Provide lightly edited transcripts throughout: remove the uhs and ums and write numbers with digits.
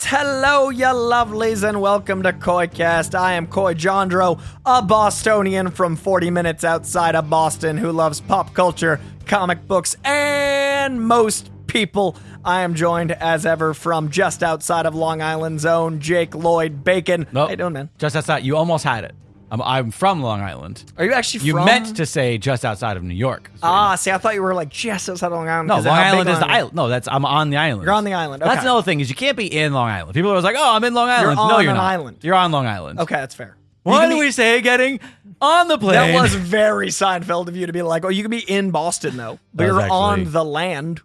Hello, you lovelies, and welcome to KoiCast. I am Koi Jandro, a Bostonian from 40 minutes outside of Boston who loves pop culture, comic books, and most people. I am joined, as ever, from just outside of Long Island's own Jake Lloyd Bacon. Nope. How you doing, man? Just outside. You almost had it. I'm from Long Island. Are you actually You from? meant to say just outside of New York. See, I thought you were like just outside of Long Island. No, 'cause Long of how big Island is the island. No, I'm on the island. You're on the island. Okay. That's another thing is you can't be in Long Island. People are always like, oh, I'm in Long Island. You're no, on you're an not. island. You're on Long Island. Okay, that's fair. Why do we say getting on the plane? That was very Seinfeld of you to be like, oh, you can be in Boston, though. But you're on the land.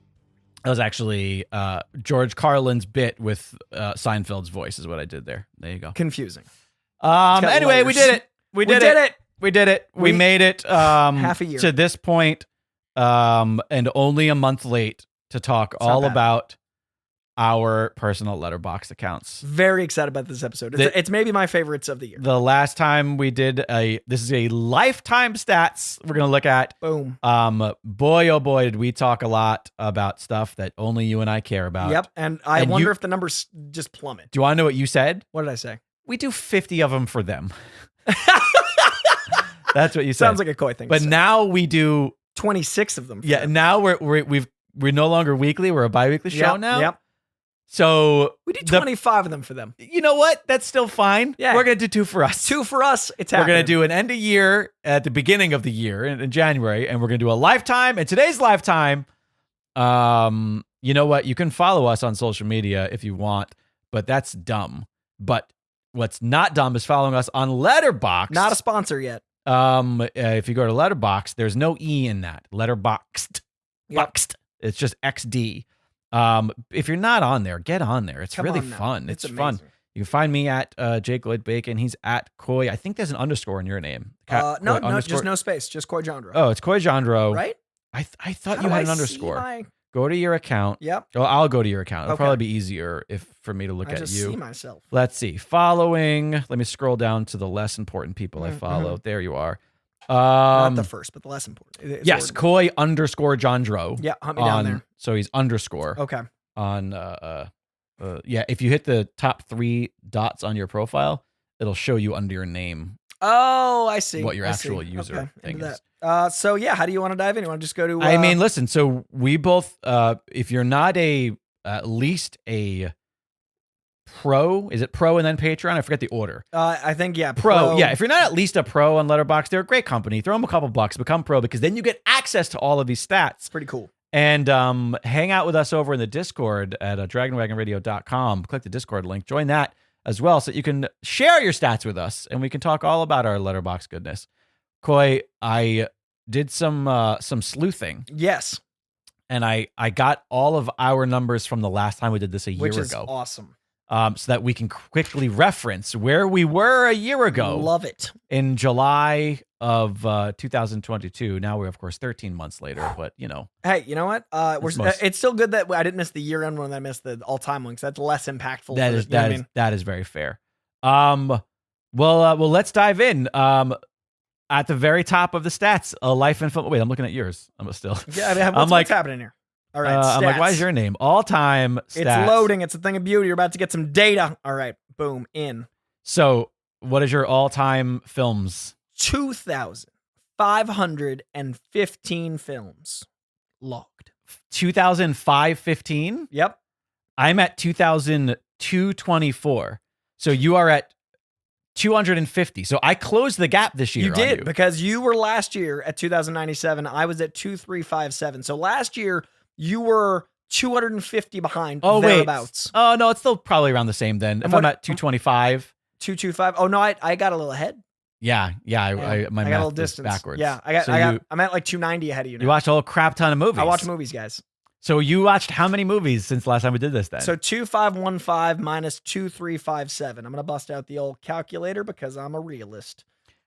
That was actually George Carlin's bit with Seinfeld's voice is what I did there. There you go. Confusing. Anyway, we did it. We did it. We did it. We made it half a year to this point, and only a month late to talk all about our personal Letterboxd accounts. Very excited about this episode. It's maybe my favorites of the year. The last time we did this is a lifetime stats we're going to look at. Boom. Boy, oh boy, did we talk a lot about stuff that only you and I care about. Yep. And I wonder if the numbers just plummet. Do you want to know what you said? What did I say? We do 50 of them for them. That's what you said. Sounds like a Koi thing. But now we do 26 of them. Yeah, them. now we're no longer weekly. We're a bi-weekly show now. Yep. So we do 25 of them for them. You know what? That's still fine. Yeah. We're gonna do 2 for us. 2 for us. It's happening. We're gonna happening. do an end of year at the beginning of the year in January, and we're gonna do a lifetime. And today's lifetime. You know what? You can follow us on social media if you want, but that's dumb. But what's not dumb is following us on Letterboxd. Not a sponsor yet. If you go to Letterboxd, there's no E in that. Letterboxd. Yep. It's just XD. If you're not on there, get on there. It's really fun. It's fun. You can find me at Jake Lloyd Bacon. He's at Koi. I think there's an underscore in your name. No, just no space. Just Koi Jandro. Oh, it's Koi Jandro. Right? I thought you had an underscore. Go to your account. Yep. Oh, I'll go to your account. It'll probably be easier for me to look at you. I just see myself. Let's see. Following. Let me scroll down to the less important people I follow. There you are. Not the first, but the less important. Yes, Koi underscore Jandro. Yeah, hunt me down there. So he's underscore. Okay. On if you hit the top 3 dots on your profile, it'll show you under your name. Oh, I see. What your actual user thing is. So yeah, how do you want to dive in? You want to just go to? I mean, listen. So we both, if you're not at least a pro, is it pro and then Patreon? I forget the order. I think pro. Yeah, if you're not at least a pro on Letterboxd, they're a great company. Throw them a couple bucks, become pro, because then you get access to all of these stats. It's pretty cool. And hang out with us over in the Discord at dragonwagonradio.com. Click the Discord link, join that as well, so that you can share your stats with us, and we can talk all about our Letterboxd goodness. Koi, I did some sleuthing. Yes. And I got all of our numbers from the last time we did this a year ago. Which is awesome. So that we can quickly reference where we were a year ago. Love it. In July of 2022. Now we're, of course, 13 months later, but, you know. Hey, you know what? It's still good that I didn't miss the year-end one and I missed the all-time one, because that's less impactful. That is very fair. Well, let's dive in. At the very top of the stats, a life in film. Wait, I'm looking at yours. I'm still. Yeah, I mean, what's happening here? All right, I'm like, why is your name all-time stats? It's loading. It's a thing of beauty. You're about to get some data. All right, boom, in. So, what is your all-time films? 2,515 films logged. 2,515? Yep. I'm at 2,224. So you are at 250. So I closed the gap this year. You did, because you were last year at 2,097. I was at 2,357. So last year you were 250 behind. Oh, thereabouts. Wait. Oh, no, it's still probably around the same then. If I'm at 225. 225. Oh, no, I got a little ahead. Yeah. My math a little distance backwards. Yeah, I'm at like 290 ahead of you now. You watched a whole crap ton of movies. I watch movies, guys. So you watched how many movies since the last time we did this then? So 2,515 minus 2,357. I'm going to bust out the old calculator because I'm a realist.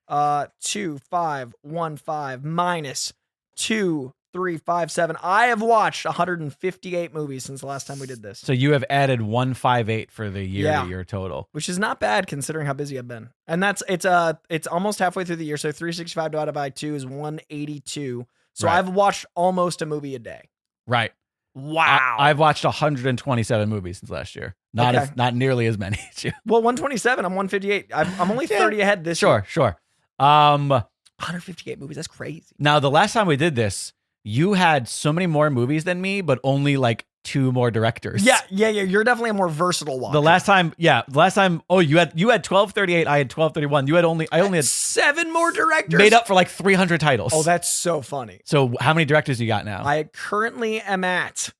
2,515 minus 2,357. I have watched 158 movies since the last time we did this. So you have added 158 for the year to your total, which is not bad considering how busy I've been. And it's almost halfway through the year. So 365 divided by 2 is 182. So I've watched almost a movie a day. Right. Wow. I've watched 127 movies since last year. Not nearly as many as you. Well, 127. I'm 158. I'm only 30 ahead this year. Sure. 158 movies. That's crazy. Now, the last time we did this, you had so many more movies than me, but only like 2 more directors. Yeah. You're definitely a more versatile watcher. The last time, you had 1238, I had 1231. I only had 7 more directors. Made up for like 300 titles. Oh, that's so funny. So how many directors you got now? I currently am at.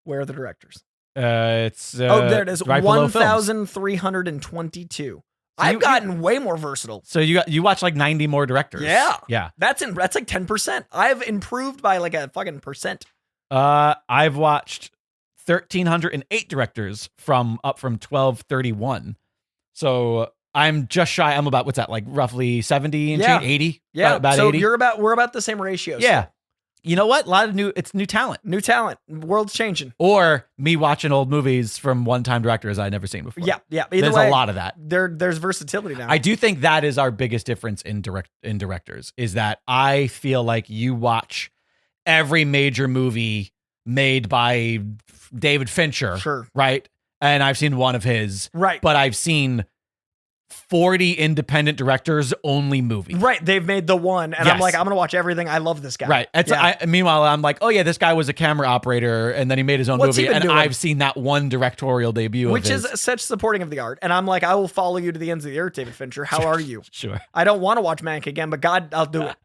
Where are the directors? It's there it is. right below films. 1,322. I've gotten way more versatile. So you watch like 90 more directors. Yeah. That's like 10%. I've improved by like a fucking percent. I've watched 1,308 directors up from 1,231. So I'm just shy. I'm about, what's that, like roughly 70 and change, 80? Yeah. About so 80. we're about the same ratio. Yeah. So. You know what? A lot of new talent. New talent. World's changing. Or me watching old movies from one-time directors I'd never seen before. Yeah. There's a lot of that. There's versatility now. I do think that is our biggest difference in directors, is that I feel like you watch every major movie made by David Fincher. Sure. Right? And I've seen one of his. Right. But I've seen 40 independent directors only movie. Right. They've made the one. And yes. I'm like, I'm going to watch everything. I love this guy. Right. Meanwhile, I'm like, oh yeah, this guy was a camera operator and then he made his own movie. And I've seen that one directorial debut which is such supporting of the art. And I'm like, I will follow you to the ends of the earth, David Fincher. How are you? Sure. I don't want to watch Mank again, but God, I'll do it.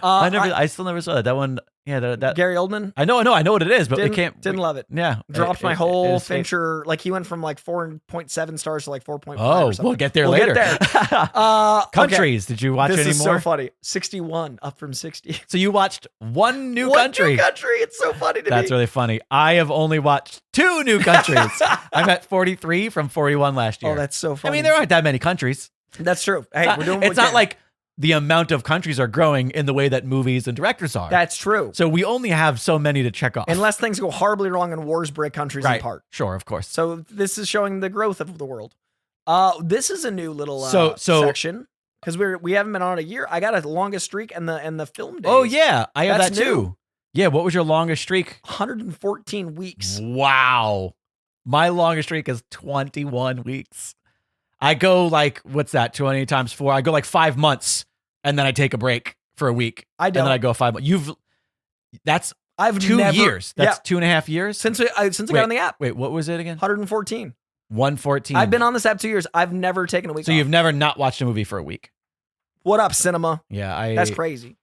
I still never saw that. That one. Yeah, that Gary Oldman. I know what it is, but didn't love it. Yeah, dropped my whole Fincher. Like he went from like 4.7 stars to like 4.5. Oh, or something. we'll get there later. Get there. Countries. Okay. Did you watch any more? This is so funny. 61 up from 60. So you watched one new country. New country. It's so funny to me. That's really funny. I have only watched 2 new countries. I'm at 43 from 41 last year. Oh, that's so funny. I mean, there aren't that many countries. That's true. Hey, we're doing. It's not like the amount of countries are growing in the way that movies and directors are. That's true. So we only have so many to check off. Unless things go horribly wrong and wars break countries apart. Sure, of course. So this is showing the growth of the world. This is a new little section because we haven't been on a year. I got a longest streak and the film days. Oh yeah, I have that too. New. Yeah, what was your longest streak? 114 weeks. Wow. My longest streak is 21 weeks. I go like, what's that, 20 times 4? I go like 5 months, and then I take a break for a week. I don't. And then I go 5 months. I've 2 years. That's 2.5 years? Since I got on the app. Wait, what was it again? 114. 114. I've been on this app 2 years. I've never taken a week off. So you've never not watched a movie for a week? What up, cinema? Yeah. That's crazy.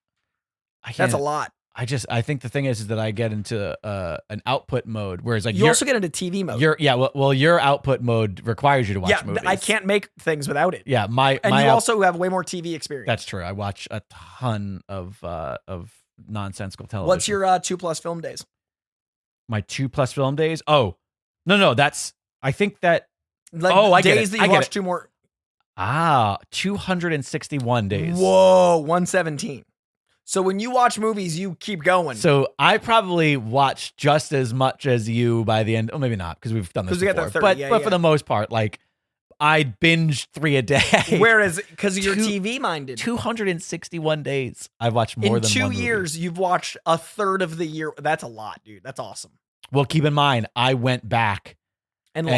That's a lot. I think the thing is that I get into an output mode, whereas like you also get into TV mode. Your output mode requires you to watch movies. I can't make things without it. Yeah, you also have way more TV experience. That's true. I watch a ton of nonsensical television. What's your 2+ film days? My 2+ film days? Oh, no. I think that. Like I days get it. that you watch 2 more. 261 days. Whoa, 117. So when you watch movies, you keep going. So I probably watch just as much as you by the end. Oh, maybe not, because we've done this before. Get 30, but for the most part, like I binge 3 a day. Whereas, because you're TV minded, 261 days. I've watched more than 2 one years. movie. You've watched a third of the year. That's a lot, dude. That's awesome. Well, keep in mind, I went back and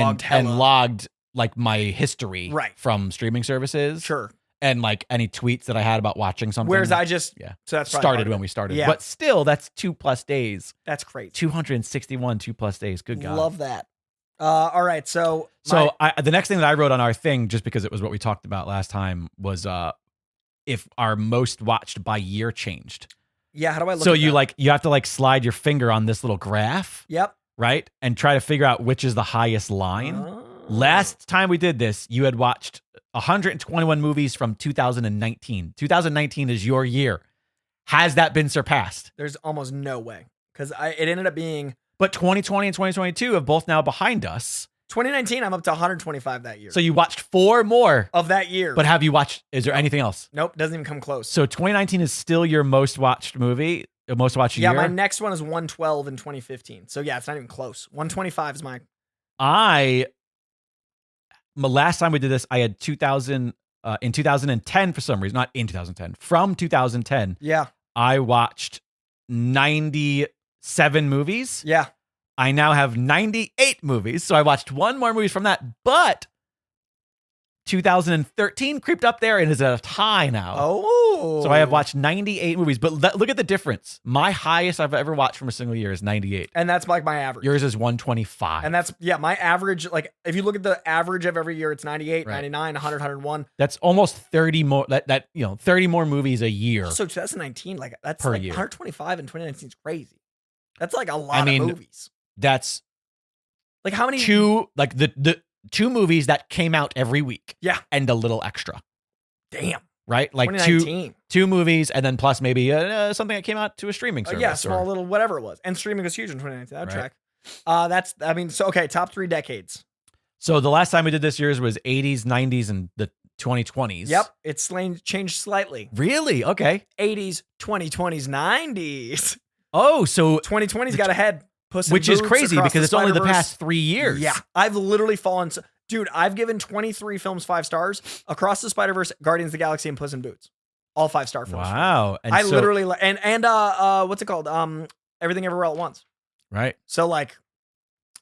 logged like my history from streaming services. Sure. And like any tweets that I had about watching something. Whereas I just so that's started when we started. Yeah. But still, that's 2+ days. That's crazy. 261 2+ days. Good God. Love that. All right. So the next thing that I wrote on our thing, just because it was what we talked about last time, was if our most watched by year changed. Yeah. How do I look? So at you that? you have to like slide your finger on this little graph. Yep. Right, and try to figure out which is the highest line. Oh. Last time we did this, you had watched 121 movies from 2019. 2019 is your year. Has that been surpassed? There's almost no way, because it ended up being. But 2020 and 2022 have both now behind us. 2019, I'm up to 125 that year. So you watched 4 more of that year. But have you watched? Is there anything else? Nope, doesn't even come close. So 2019 is still your most watced movie, most watched year. Yeah, my next one is 112 in 2015. So yeah, it's not even close. 125 is my last time we did this, I had 2000 in 2010 for some reason, not in 2010, from 2010. Yeah. I watched 96 7 movies. Yeah. I now have 98 movies. So I watched one more movie from that, but 2013 creeped up there and is at a high now. Oh. So I have watched 98 movies, but look at the difference. My highest I've ever watched from a single year is 98. And that's like my average. Yours is 125. And that's, my average, like if you look at the average of every year, it's 98, Right. 99, 100, 101. That's almost 30 more, 30 more movies a year. So 2019, like that's Per like year. 125 in 2019 is crazy. That's like a lot of movies. That's Like how many? the 2 movies that came out every week. Yeah. And a little extra. Damn. Right? Like 2019. two movies and then plus maybe something that came out to a streaming service. Yeah, small little whatever it was. And streaming was huge in 2019. That Right. track. Top 3 decades. So the last time we did this year's was 80s, 90s, and the 2020s. Yep. It's changed slightly. Really? Okay. 80s, 2020s, 90s. Oh, so 2020's got ahead. which is crazy because it's only the past 3 years. Yeah. I've literally fallen. Dude, I've given 23 films 5 stars. Across the Spider-Verse, Guardians of the Galaxy, and Puss in Boots. All 5-star films. Wow. And I literally, and what's it called? Everything Everywhere All at Once. Right. So like.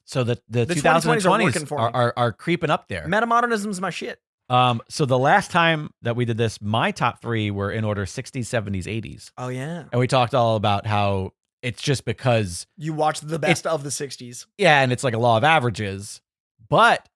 So the 2020s are creeping up there. Metamodernism's my shit. So the last time that we did this, my top 3 were in order 60s, 70s, 80s. Oh, yeah. And we talked all about how it's just because you watched the best of the 60s. Yeah, and it's like a law of averages. But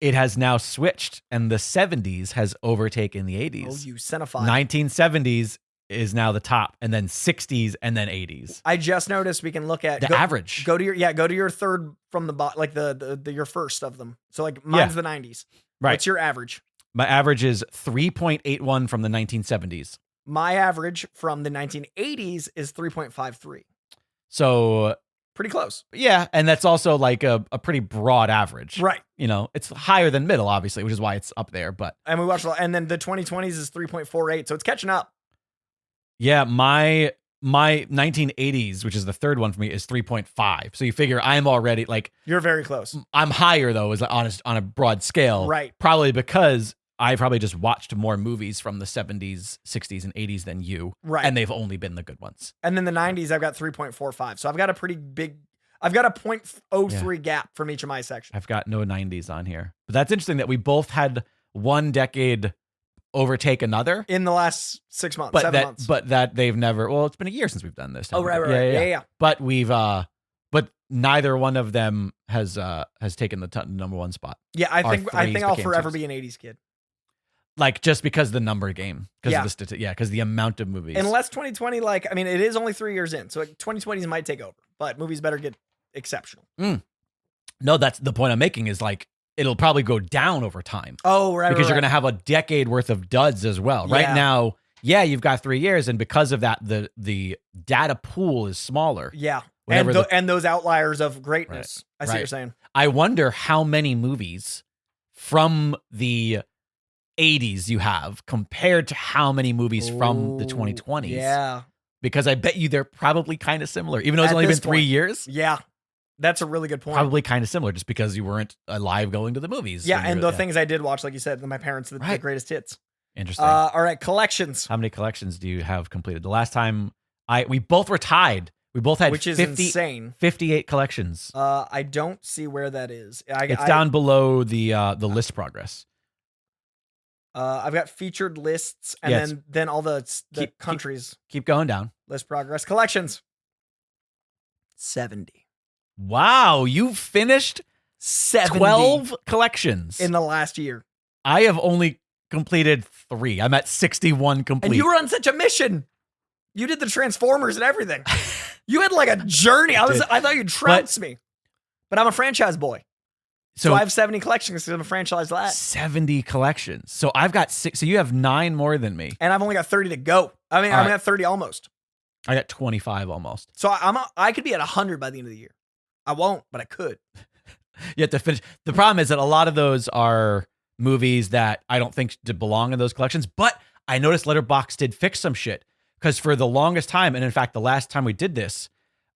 it has now switched, and the 70s has overtaken the 80s. Oh, you cinephile. 1970s is now the top, and then 60s, and then 80s. I just noticed we can look at the average. Go to your third from the bottom, like the your first of them. So like mine's the 90s. Right. What's your average? My average is 3.81 from the 1970s. My average from the 1980s is 3.53. So pretty close. Yeah, and that's also like a pretty broad average. Right. You know, it's higher than middle, obviously, which is why it's up there. But and we watched, and then the 2020s is 3.48, so it's catching up. Yeah, my 1980s, which is the third one for me, is 3.5. So you figure I'm already like you're very close. I'm higher though, is on a broad scale. Right. Probably because I probably just watched more movies from the 70s, 60s, and 80s than you. Right. And they've only been the good ones. And then the 90s, I've got 3.45. So I've got a pretty big, I've got a 0.03 gap from each of my sections. I've got no 90s on here. But that's interesting that we both had one decade overtake another in the last 6 months, 7 months. But that they've never, well, it's been a year since we've done this. Oh, right. Yeah. But we've, but neither one of them has taken the number one spot. Yeah, I think I'll forever be an 80s kid. Like just because the number game, because of the because the amount of movies. Unless 2020, like I mean, it is only 3 years in, so 2020s might take over, but movies better get exceptional. No, that's the point I'm making. Is like it'll probably go down over time. Oh, right, because you're gonna have a decade worth of duds as well. Yeah. Right now, you've got 3 years, and because of that, the data pool is smaller. Yeah, and those outliers of greatness. Right. I see what you're saying. I wonder how many movies from the 80s you have compared to how many movies from the 2020s. Yeah. Because I bet you they're probably kind of similar, even though it's only been 3 years. Yeah. That's a really good point. Probably kind of similar just because you weren't alive going to the movies. Yeah. And the things I did watch, like you said, my parents, the greatest hits. Interesting. All right. Collections. How many collections do you have completed? The last time we both were tied. We both had which is insane. 58 collections. I don't see where that is. It's down below the list progress. I've got featured lists and then all the countries. Keep going down. List progress. Collections. 70. Wow, you finished 12 collections in the last year. I have only completed 3. I'm at 61 complete. And you were on such a mission. You did the Transformers and everything. You had like a journey. I thought you'd trounce me. But I'm a franchise boy. So I have 70 collections because I'm a franchise lad. 70 collections. So I've got 6. So you have 9 more than me. And I've only got 30 to go. I mean, I'm at 30 almost. I got 25 almost. So I could be at 100 by the end of the year. I won't, but I could. You have to finish. The problem is that a lot of those are movies that I don't think belong in those collections. But I noticed Letterboxd did fix some shit. Because for the longest time, and in fact, the last time we did this,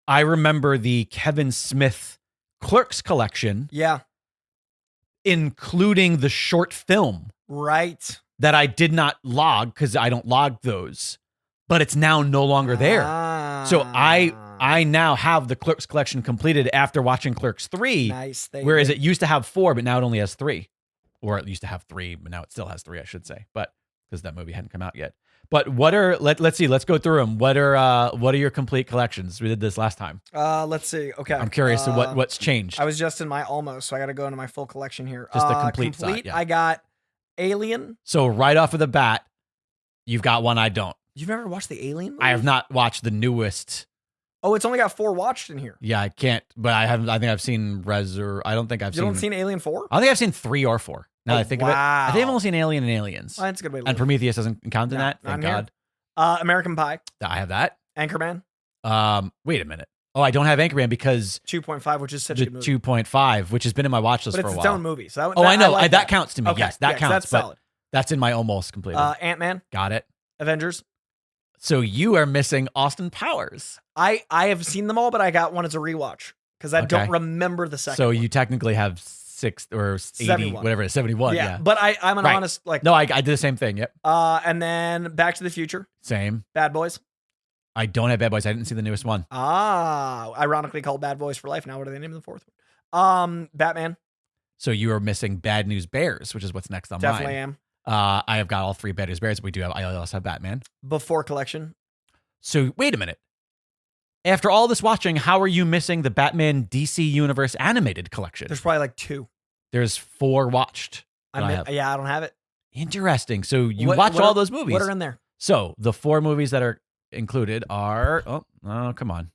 I remember the Kevin Smith Clerks collection. Yeah. Including the short film. Right. That I did not log because I don't log those. But it's now no longer there. So I I now have the Clerks collection completed after watching Clerks 3. Nice. Whereas it used to have 4, but now it only has 3. Or it used to have 3, but now it still has 3, I should say. But because that movie hadn't come out yet. But what are let's see, let's go through them. What are your complete collections? We did this last time. Let's see. Okay. I'm curious to what's changed. I was just in my almost, so I got to go into my full collection here. Just the complete side, yeah. I got Alien. So right off of the bat, you've got one I don't. You've never watched the Alien movie? I have not watched the newest. Oh, it's only got 4 watched in here. Yeah, I can't, but I haven't. I think I've seen I don't think I've seen. You haven't seen Alien 4? I think I've seen 3 or 4. Now that I think of it, I think I've only seen Alien and Aliens. Well, that's a good way to And Prometheus doesn't count in that. Thank God. American Pie. I have that. Anchorman. Wait a minute. Oh, I don't have Anchorman because 2.5, which is such a good movie. 2.5, which has been in my watch list for a while. But it's its own movie. So I know. like that counts to me. Okay. Yes, that counts. That's solid. That's in my almost completed. Ant-Man. Got it. Avengers. So you are missing Austin Powers. I have seen them all, but I got one as a rewatch because I don't remember the second one. So you technically have 6 or 80, 71. whatever it is, 71. Yeah. But I'm an honest, No, I did the same thing. Yep. And then Back to the Future. Same. Bad Boys. I don't have Bad Boys. I didn't see the newest one. Ironically called Bad Boys for Life. Now what are they naming the 4th one? Batman. So you are missing Bad News Bears, which is what's next on Definitely mine. am. I have got all 3 Bad News Bears. I also have Batman. Before collection. So wait a minute. After all this watching, how are you missing the Batman DC Universe animated collection? There's probably like 2. There's 4 watched. I don't have it. Interesting. So you watch all those movies. What are in there? So the 4 movies that are included are come on.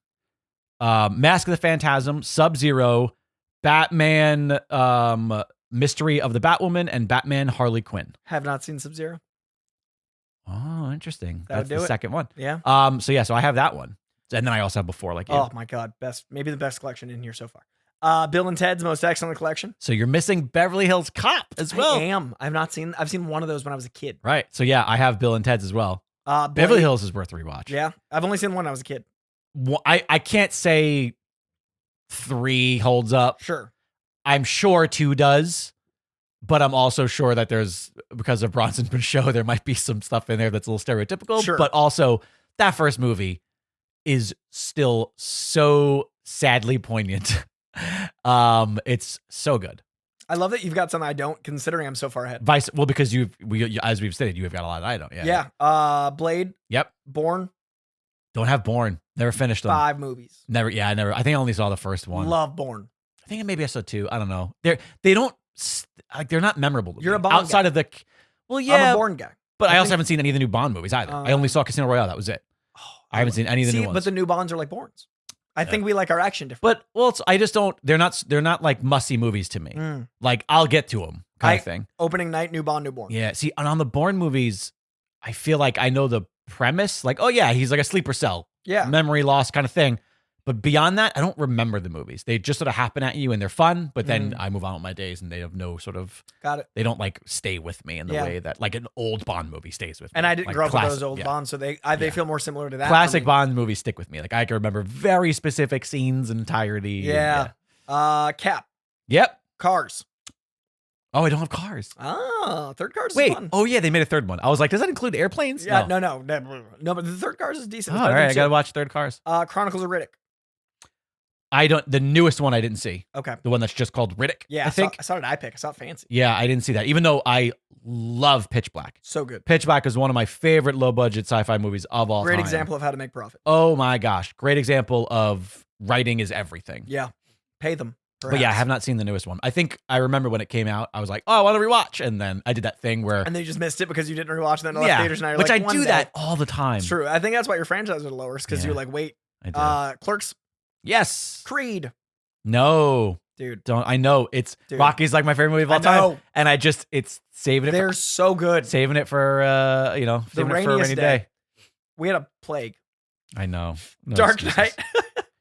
Mask of the Phantasm, Sub-Zero, Batman, Mystery of the Batwoman, and Batman Harley Quinn. Have not seen Sub-Zero. Oh, interesting. That's That would do the it. second one. Yeah. So I have that one. And then I also have Before, like you. Oh my God. Maybe the best collection in here so far. Bill and Ted's Most Excellent Collection. So you're missing Beverly Hills Cop as well. I am. I've seen one of those when I was a kid. Right. So yeah, I have Bill and Ted's as well. Blade. Beverly Hills is worth rewatch. Yeah. I've only seen one when I was a kid. I can't say 3 holds up. Sure. I'm sure 2 does, but I'm also sure that because of Bronson Pinchot, there might be some stuff in there that's a little stereotypical. Sure. But also, that first movie is still so sadly poignant. It's so good. I love that you've got something I don't, considering I'm so far ahead. Because as we've stated, you have got a lot that I don't. Yeah. Blade. Yep. Born. Don't have Born. Never finished them. 5 movies. Never. Yeah, I never. I think I only saw the first one. Love Born. I think maybe I saw 2. I don't know. They don't like. They're not memorable. To You're me. a Bond outside guy. of the. Well, yeah, I'm a Born guy. But I also haven't seen any of the new Bond movies either. I only saw Casino Royale. That was it. I haven't seen any of the new ones. But the new Bonds are like Borns. I think we like our action different. But I just don't. They're not like must-see movies to me. Like I'll get to them kind of thing. Opening night, new Bond, new Born. Yeah. See, and on the Bourne movies, I feel like I know the premise. Like, oh yeah, he's like a sleeper cell. Yeah. Memory loss kind of thing. But beyond that, I don't remember the movies. They just sort of happen at you and they're fun, but then I move on with my days and they have no sort of. Got it. They don't like stay with me in the way that like an old Bond movie stays with me. And I didn't like grow up with those old Bonds, so they feel more similar to that. Classic Bond movies stick with me. Like I can remember very specific scenes entirety. Yeah. Cap. Yep. Cars. Oh, I don't have Cars. Oh, third Cars Wait. is fun. Oh yeah, they made a third one. I was like, does that include airplanes? Yeah. No, but the third Cars is decent. Oh, all right, I gotta watch Third Cars. Chronicles of Riddick. The newest one I didn't see. Okay. The one that's just called Riddick. Yeah, I think. I saw it at iPick. I saw it fancy. Yeah, I didn't see that. Even though I love Pitch Black. So good. Pitch Black is one of my favorite low budget sci-fi movies of all time. Great example of how to make profit. Oh my gosh. Great example of writing is everything. Yeah. Pay them. Perhaps. But yeah, I have not seen the newest one. I think I remember when it came out, I was like, oh, I want to rewatch. And then I did that thing where. And then you just missed it because you didn't rewatch it in the left theaters. Now you're which like, I do that all the time. It's true. I think that's why your franchise are lower, because you're like, wait. I do. Clerks. Yes. Creed. No. Dude. Don't. I know. Rocky's like my favorite movie of all time. And it's saving it. They're so good. Saving it for, saving it for a rainy day. We had a plague. I know. No Dark excuses. Knight.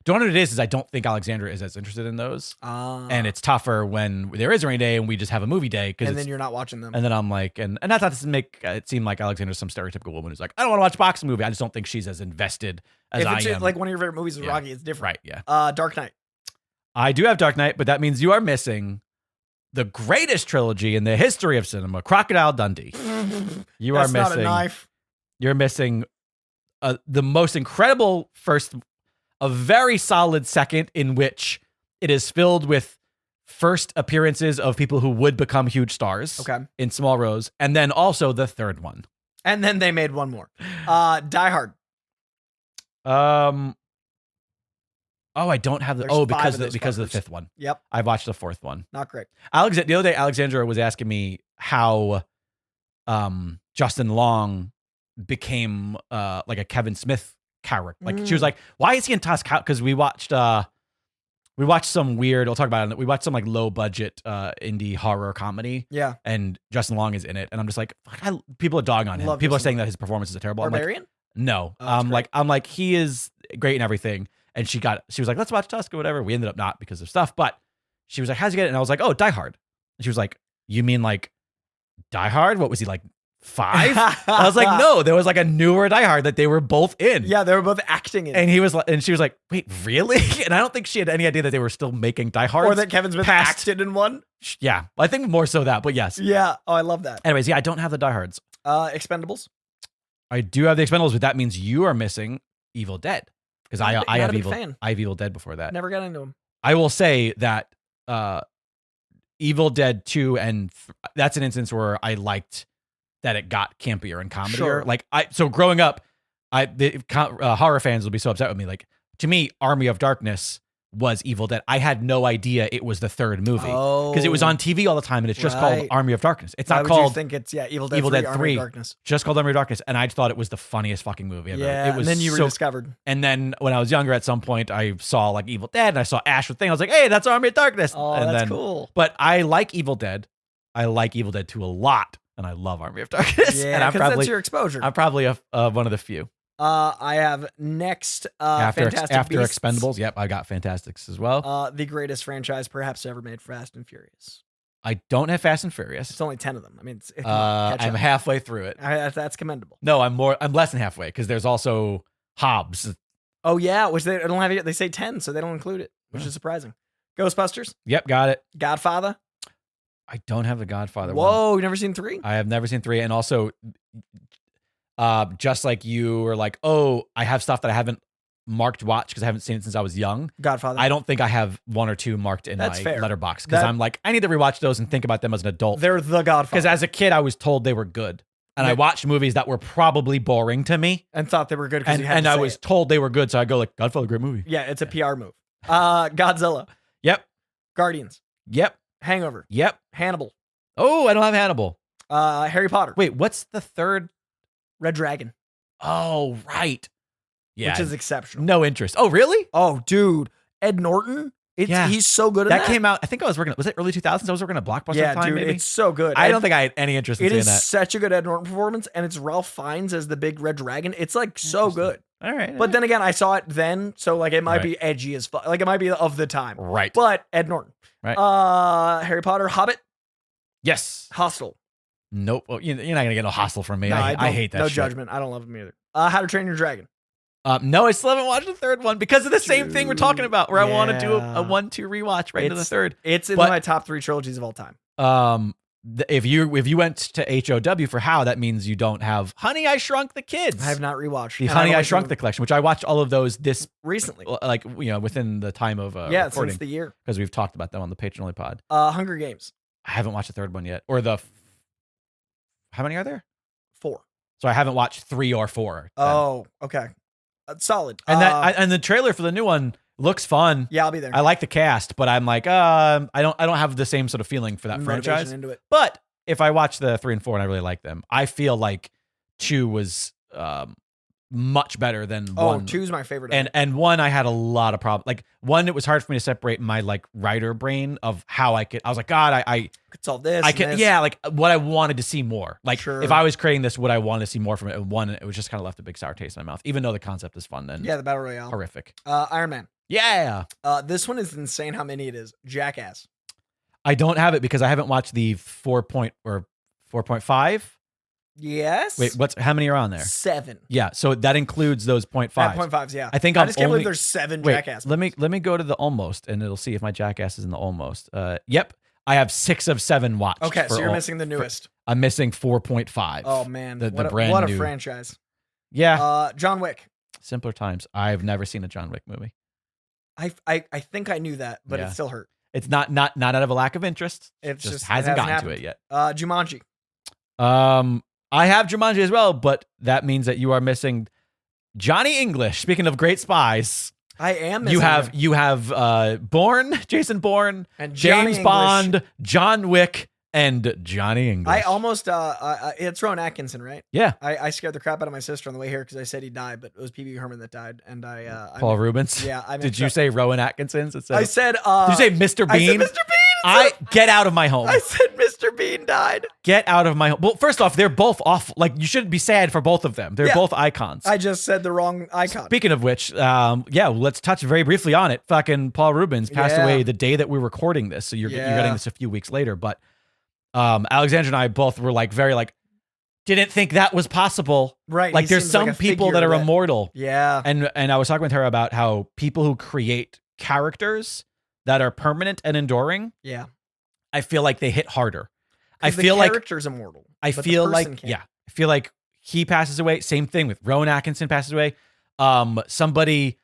Do you know what it is I don't think Alexandra is as interested in those. And it's tougher when there is a rainy day and we just have a movie day. And then you're not watching them. And then I'm like, and that's not to make it seem like Alexandra's some stereotypical woman who's like, I don't want to watch a boxing movie. I just don't think she's as invested as I am. If it's like one of your favorite movies is Rocky, it's different. Right, yeah. Dark Knight. I do have Dark Knight, but that means you are missing the greatest trilogy in the history of cinema, Crocodile Dundee. You are missing. That's not a knife. You're missing the most incredible first. a very solid second in which it is filled with first appearances of people who would become huge stars in small roles, and then also the third one. And then they made one more. Die Hard. I don't have the because of the fifth one. Yep. I watched the fourth one. Not great. The other day, Alexandra was asking me how Justin Long became like a Kevin Smith character. Like she was like, why is he in Tusk? Because we watched some weird, I'll talk about it. We watched some like low budget indie horror comedy. Yeah. And Justin Long is in it. And I'm just like, people are dogging on him. People are saying that his performances are terrible. Barbarian? I'm like, no. I'm like, he is great and everything. And she was like, let's watch Tusk or whatever. We ended up not because of stuff, but she was like, how's he get it? And I was like, oh, Die Hard. And she was like, you mean like Die Hard? What was he like? 5? I was like, no, there was like a newer Die Hard that they were both in. Yeah, they were both acting in. And he was like, and she was like, wait, really? And I don't think she had any idea that they were still making Die Hard. Or that Kevin Smith acted in one. Yeah, I think more so that, but yes. Yeah. Oh, I love that. Anyways, yeah, I don't have the Die Hards. Expendables. I do have the Expendables, but that means you are missing Evil Dead. Because I have Evil Dead before that. Never got into them. I will say that Evil Dead 2 and that's an instance where I liked that it got campier and comedier. Sure. Like so growing up, horror fans will be so upset with me. Like to me, Army of Darkness was Evil Dead. I had no idea it was the third movie because it was on TV all the time, and it's just called Army of Darkness. It's not called. You think it's Evil Dead 3, Army of Darkness. Just called Army of Darkness, and I thought it was the funniest fucking movie ever. Yeah, it was. And then you rediscovered. And then when I was younger, at some point, I saw like Evil Dead, and I saw Ash with Thing. I was like, hey, that's Army of Darkness. Oh, and that's cool. But I like Evil Dead. I like Evil Dead 2 a lot, and I love Army of Darkness. Yeah, because that's your exposure. I'm probably one of the few. I have next after Fantastic Beasts. Expendables. Yep, I got Fantastics as well. The greatest franchise perhaps ever made, Fast and Furious. I don't have Fast and Furious. It's only 10 of them. I mean, I'm halfway through it. That's commendable. No, I'm less than halfway because there's also Hobbs. Oh yeah, which they don't have yet. They say 10, so they don't include it, which is surprising. Ghostbusters. Yep, got it. Godfather. I don't have the Godfather. Whoa, you've never seen 3? I have never seen 3, and also. Just like you were like, oh, I have stuff that I haven't marked watch because I haven't seen it since I was young. Godfather. I don't think I have 1 or 2 marked in my Letterboxd because I'm like, I need to rewatch those and think about them as an adult. They're the Godfather. Because as a kid, I was told they were good. And I watched movies that were probably boring to me. And thought they were good because I was told they were good. So I go like, Godfather, great movie. Yeah, it's a PR move. Godzilla. Yep. Guardians. Yep. Hangover. Yep. Hannibal. Oh, I don't have Hannibal. Harry Potter. Wait, what's the third? Red Dragon. Oh, right. Yeah. Which is exceptional. No interest. Oh, really? Oh, dude. Ed Norton. He's so good at that. That came out, I think I was working, was it early 2000s? I was working at Blockbuster yeah, time, dude, maybe? It's so good. I don't think I had any interest in seeing that. It is such a good Ed Norton performance, and it's Ralph Fiennes as the big red dragon. It's like so good. All right. But then again, I saw it then, so like it might be edgy as fuck. Like it might be of the time. Right. But Ed Norton. Right. Harry Potter, Hobbit. Yes. Hostel. Nope. Well, you're not going to get no Hostel from me. No, I hate that no shit. judgment. I don't love him either. How to Train Your Dragon. No, I still haven't watched the third one because of the same thing we're talking about where I want to do a 1-2 rewatch right into the third. It's in my top 3 trilogies of all time. If you went to HOW for How, that means you don't have Honey, I Shrunk the Kids. I have not rewatched. The Honey, I Shrunk the collection, which I watched all of those this recently. Like, within the time of recording. Since the year. Because we've talked about them on the Patron Only pod. Hunger Games. I haven't watched the third one yet. Or how many are there? 4. So I haven't watched 3 or 4. Then. Oh, okay. Solid. And and the trailer for the new one looks fun. Yeah, I'll be there. I like the cast, but I'm like, I don't have the same sort of feeling for that franchise. Into it. But if I watch the 3 and 4 and I really like them, I feel like 2 was much better than 1. Oh, 2's my favorite. And 1, I had a lot of problems. Like 1, it was hard for me to separate my like writer brain of how I was like, God, I could solve this. Like what I wanted to see more. Like sure. if I was creating this, would I want to see more from it? And 1, it was just kind of left a big sour taste in my mouth, even though the concept is fun. And the Battle Royale. Horrific. Iron Man. Yeah. This one is insane how many it is. Jackass. I don't have it because I haven't watched the 4.5. Yes. Wait, how many are on there? 7. Yeah, so that includes those 0.5s. 0.5s, yeah. I think I just can't believe there's 7 Jackass. Let me go to the almost, and it'll see if my Jackass is in the almost. Yep, I have 6 of 7 watched. Okay, so you're missing the newest. I'm missing 4.5. Oh man, the brand what a new franchise. Yeah. John Wick. Simpler times. I've never seen a John Wick movie. I think I knew that, but Yeah. it still hurt. It's not out of a lack of interest. It's just just hasn't gotten happened. to it yet. Jumanji. I have Jumanji as well, but that means that you are missing Johnny English. Speaking of great spies, I am. you have Jason Bourne, and Johnny James English. Bond, John Wick, and Johnny English. I almost it's Rowan Atkinson, right? Yeah. I scared the crap out of my sister on the way here because I said he died, but it was Pee-wee Herman that died, and Paul Rubens. Yeah. Did you say Rowan Atkinson? I said. Did you say Mr. Bean? I said Mr. Bean. Get out of my home. I said Mr. Bean died. Get out of my home. Well, first off, they're both awful. Like, you shouldn't be sad for both of them. They're both icons. I just said the wrong icon. Speaking of which, let's touch very briefly on it. Fucking Paul Rubens passed away the day that we're recording this, so you're getting this a few weeks later. But Alexandra and I both were didn't think that was possible. Right. Like, there's some people that are immortal. Yeah. And I was talking with her about how people who create characters that are permanent and enduring, I feel like they hit harder. I feel the like character's immortal. I feel like he passes away. Same thing with Rowan Atkinson passes away. Somebody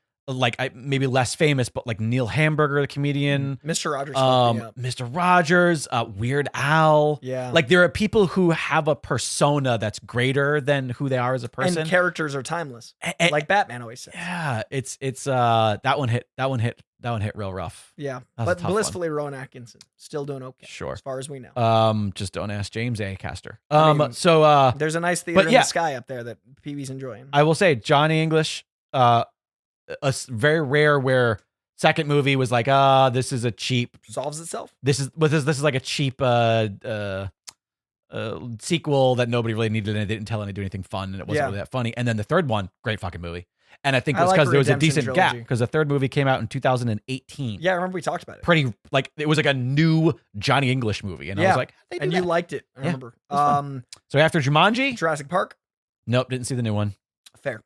maybe less famous, but like Neil Hamburger, the comedian, Mr. Rogers, Mr. Rogers, Weird Al. Yeah. Like, there are people who have a persona that's greater than who they are as a person. And characters are timeless, like Batman always says. Yeah, it's that one hit real rough. Yeah, That was but a tough blissfully Rowan Atkinson still doing okay. Sure, as far as we know. Just don't ask James A. Caster. There's a nice theater in the sky up there that Pee-wee's enjoying. I will say Johnny English. Very rare where second movie was like, this is a cheap solves itself. This is like a cheap sequel that nobody really needed, and it didn't tell any do anything fun, and it wasn't really that funny. And then the third one, great fucking movie. And I think it was because there was a decent gap because the third movie came out in 2018. Yeah, I remember we talked about it. Pretty it was like a new Johnny English movie, and I was like, you liked it. I remember. So after Jumanji, Jurassic Park. Nope, didn't see the new one. Fair.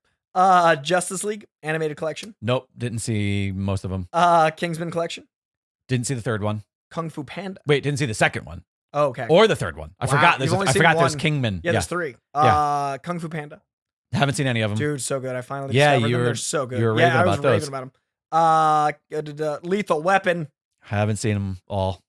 Justice League animated collection. Nope, didn't see most of them. Kingsman collection. Didn't see the third one. Kung Fu Panda. Wait, didn't see the second one. Oh, okay. Or the third one. I forgot. I forgot there's Kingman. Yeah, there's three. Kung Fu Panda. Haven't seen any of them. Dude, so good. I finally discovered them. They're so good. You were raving about those. Raving about them. Lethal Weapon. Haven't seen them all.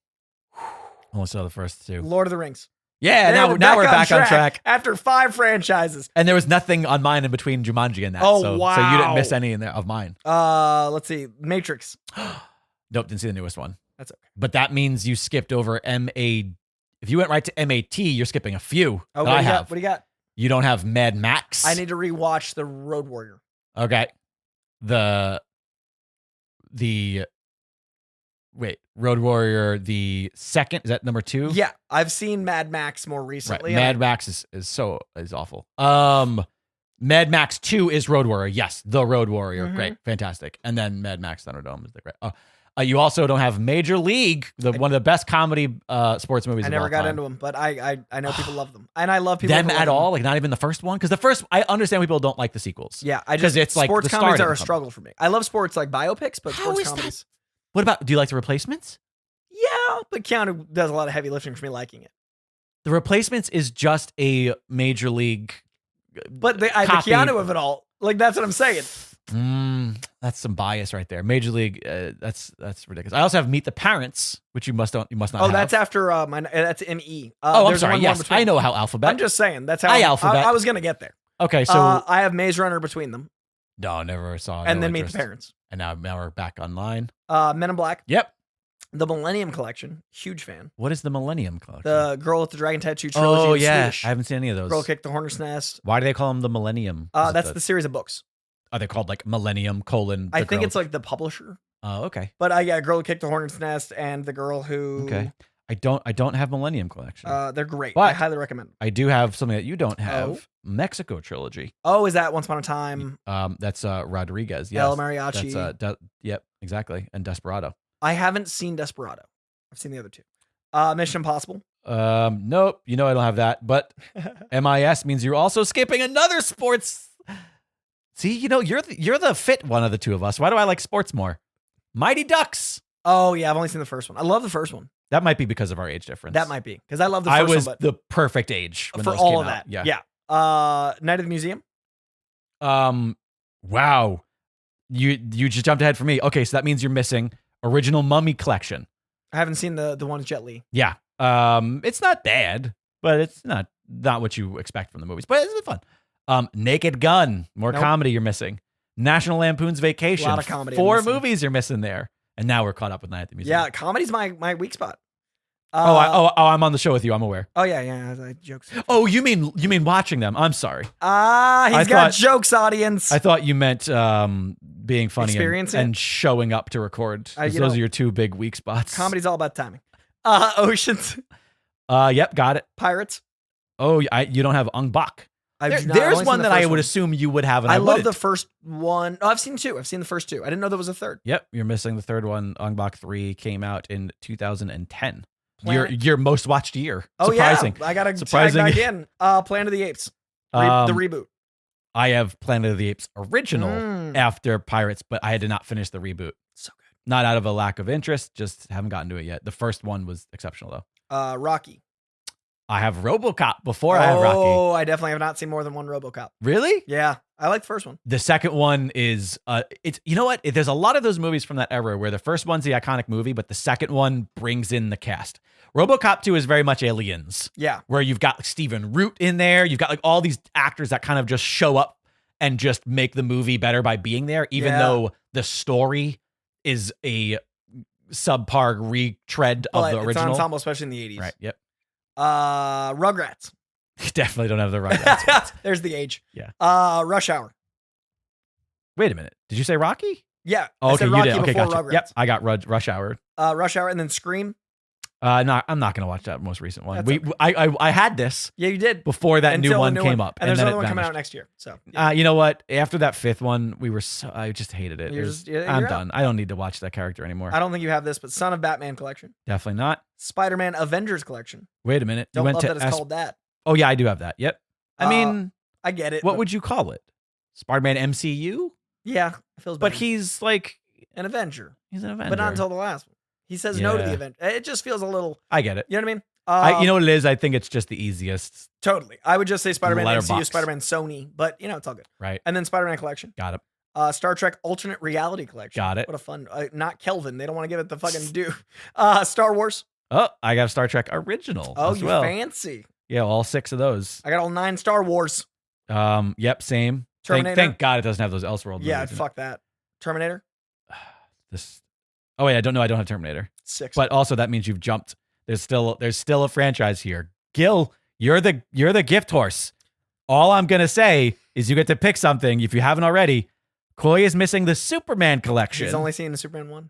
Only saw the first two. Lord of the Rings. Yeah, now we're back on track. After 5 franchises. And there was nothing on mine in between Jumanji and that. Oh, wow. So you didn't miss any in there of mine. Let's see. Matrix. Nope, didn't see the newest one. That's okay. But that means you skipped over MA. If you went right to MAT, you're skipping a few. Oh, what do you got? You don't have Mad Max. I need to rewatch The Road Warrior. Okay. Road Warrior, the second, is that number 2? Yeah, I've seen Mad Max more recently. Right. Mad Max is awful. Mad Max 2 is Road Warrior. Yes, The Road Warrior. Mm-hmm. Great, fantastic. And then Mad Max Thunderdome is the great. You also don't have Major League, one of the best comedy sports movies. I never got into them, but I know people love them, and I love people them at all. Like, not even the first one, because the first, I understand people don't like the sequels. Yeah, it's like sports comedies are a struggle for me. I love sports like biopics, but sports comedies. What about? Do you like The Replacements? Yeah, but Keanu does a lot of heavy lifting for me liking it. The Replacements is just a Major League, but the Keanu of it all. Like, that's what I'm saying. That's some bias right there. Major League, that's ridiculous. I also have Meet the Parents, which you must not. Oh, that's after that's ME. I'm sorry. Yes, I know how alphabet. I'm just saying that's how alphabet. I was gonna get there. Okay, so I have Maze Runner between them. No, never saw. And then Meet the Parents. And now we're back online. Men in Black. Yep. The Millennium Collection. Huge fan. What is the Millennium Collection? The Girl with the Dragon Tattoo trilogy. Oh yeah, Swedish. I haven't seen any of those. Girl Kicked the Hornet's Nest. Why do they call them the Millennium? That's the series of books. Are they called like Millennium : I think it's like the publisher. Oh, okay. But Girl Who Kicked the Hornet's Nest and The Girl Who. Okay. I don't have Millennium Collection. They're great. But I highly recommend them. I do have something that you don't have. Mexico trilogy. Oh, is that Once Upon a Time? That's Rodriguez. Yes. El Mariachi. That's yep, exactly. And Desperado. I haven't seen Desperado. I've seen the other 2. Mission Impossible. Nope. I don't have that. But MIS means you're also skipping another sports. See, you're the fit one of the two of us. Why do I like sports more? Mighty Ducks. Oh yeah, I've only seen the first one. I love the first one. That might be because of our age difference. That might be because I love the first one. I was the perfect age when for those all came of that. Out. Yeah. Night of the Museum. Wow. You just jumped ahead for me. Okay, so that means you're missing original Mummy collection. I haven't seen the one with Jet Li. Yeah. It's not bad, but it's not what you expect from the movies. But it's fun. Naked Gun, more comedy you're missing. National Lampoon's Vacation. A lot of comedy. 4 movies you're missing there. And now we're caught up with Night at the Museum. Yeah, comedy's my weak spot. I'm on the show with you. I'm aware. Oh yeah, jokes. Oh, you mean watching them? I'm sorry. He's got jokes, audience. I thought you meant being funny and showing up to record. Those are your 2 big weak spots. Comedy's all about timing. Oceans. Yep, got it. Pirates. Oh, you don't have Ong Bak. There's one that I would assume you would have. And I love the first one. Oh, I've seen 2. I've seen the first 2. I didn't know there was a third. Yep, you're missing the third one. Ong Bak 3 came out in 2010. Your most watched year. Oh, surprising. Yeah. I got to tag back in. Planet of the Apes. The reboot. I have Planet of the Apes original after Pirates, but I did not finish the reboot. So good. Not out of a lack of interest, just haven't gotten to it yet. The first one was exceptional, though. Rocky. I have RoboCop before I have Rocky. Oh, I definitely have not seen more than one RoboCop. Really? Yeah, I like the first one. The second one is, it's, you know what? There's a lot of those movies from that era where the first one's the iconic movie, but the second one brings in the cast. RoboCop 2 is very much Aliens. Yeah. Where you've got like Stephen Root in there. You've got like all these actors that kind of just show up and just make the movie better by being there, even though the story is a subpar retread of the original. It's an ensemble, especially in the 80s. Right, yep. Rugrats. You definitely don't have the Rugrats. There's the age. Yeah. Rush Hour. Wait a minute. Did you say Rocky? Yeah. Oh, okay, you did. Okay, gotcha. Rugrats. Yep, I got Rush Hour. Rush Hour and then Scream. I'm not going to watch that most recent one. Okay. I had this. Yeah, you did. Before that new one came up. And there's another one coming out next year. So, you know what? After that 5th one, I just hated it. I'm out. done. I don't need to watch that character anymore. I don't think you have this, but Son of Batman collection. Definitely not. Spider-Man Avengers collection. Wait a minute. Don't love that it's called that. Oh, yeah, I do have that. Yep. I mean, I get it. What would you call it? Spider-Man MCU? Yeah, it feels better. But he's like an Avenger. He's an Avenger. But not until the last one. He says no to the Avenger. It just feels a little... I get it. You know what I mean? You know what it is? I think it's just the easiest. Totally. I would just say Spider-Man MCU, Letterboxd. Spider-Man Sony, but it's all good. Right. And then Spider-Man collection. Got it. Star Trek Alternate Reality collection. Got it. What a fun... not Kelvin. They don't want to give it the fucking due. Star Wars. Oh, I got Star Trek Original. Oh, as you well. fancy. Yeah, all 6 of those. I got all 9 Star Wars. Yep, same. Terminator. Thank God it doesn't have those Elseworld Yeah, movies. fuck that. Terminator. Oh wait, I don't have Terminator. 6. But also that means you've jumped. There's still a franchise here. Gil, you're the gift horse. All I'm gonna say is you get to pick something if you haven't already. Coy is missing the Superman collection. He's only seen the Superman one.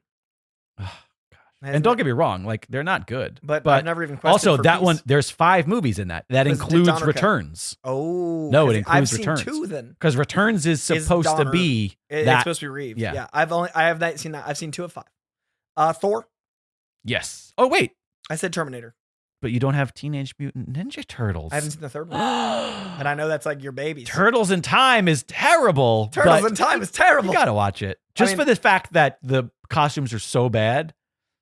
And don't get me wrong, like they're not good. But I've never even questioned also for that peace. one. There's 5 movies in that. That includes Returns. Oh no, it includes I've Returns. Seen 2 then because Returns is supposed to be It's supposed to be Reeves. Yeah. I have not seen that. I've seen 2 of 5. Thor. Yes. Oh wait, I said Terminator. But you don't have Teenage Mutant Ninja Turtles. I haven't seen the 3rd one. And I know that's like your baby. Turtles in Time is terrible. Turtles in Time is terrible. You gotta watch it just for the fact that the costumes are so bad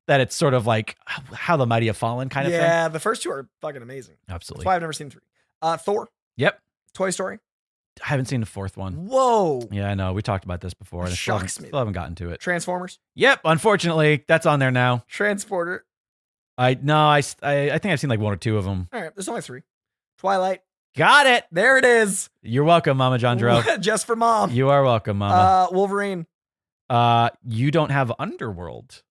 that it's sort of like How the Mighty Have Fallen kind of thing. Yeah, the first 2 are fucking amazing. Absolutely. That's why I've never seen 3. Thor. Yep. Toy Story. I haven't seen the 4th one. Whoa. Yeah, I know. We talked about this before. Shocks me. Still haven't gotten to it. Transformers. Yep. Unfortunately, that's on there now. Transporter. I think I've seen like 1 or 2 of them. All right. There's only 3. Twilight. Got it. There it is. You're welcome, Mama Jandro. Just for mom. You are welcome, Mama. Wolverine. You don't have Underworld.